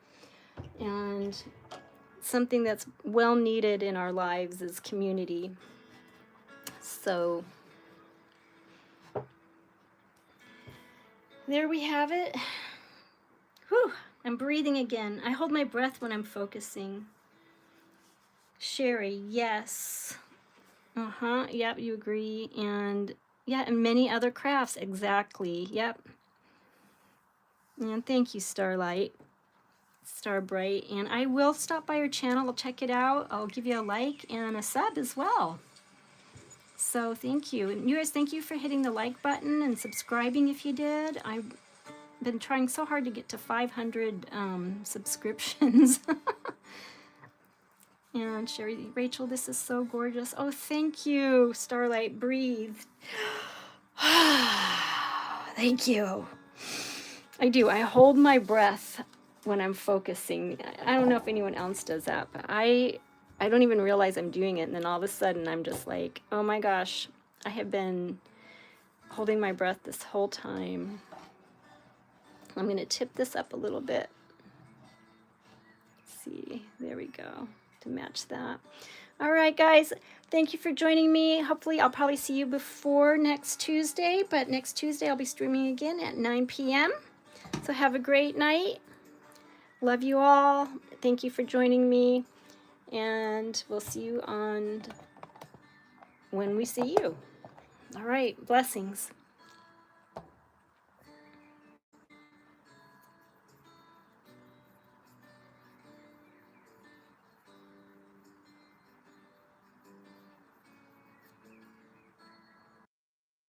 And something that's well needed in our lives is community. So there we have it. Whew, I'm breathing again. I hold my breath when I'm focusing. Sherry, yes. Yep, you agree. And yeah, and many other crafts, exactly. Yep. And thank you, Starlight, Starbright. And I will stop by your channel. I'll check it out. I'll give you a like and a sub as well. So thank you. And you guys, thank you for hitting the like button and subscribing if you did. I've been trying so hard to get to 500 subscriptions. And Sherry, Rachel, this is so gorgeous. Oh, thank you, Starlight. Breathe. Thank you. I do. I hold my breath when I'm focusing. I don't know if anyone else does that, but I don't even realize I'm doing it. And then all of a sudden I'm just like, oh my gosh, I have been holding my breath this whole time. I'm going to tip this up a little bit. Let's see, there we go, to match that. All right, guys, thank you for joining me. Hopefully I'll probably see you before next Tuesday, but next Tuesday I'll be streaming again at 9 p.m. So have a great night. Love you all. Thank you for joining me. And we'll see you on when we see you. All right, blessings.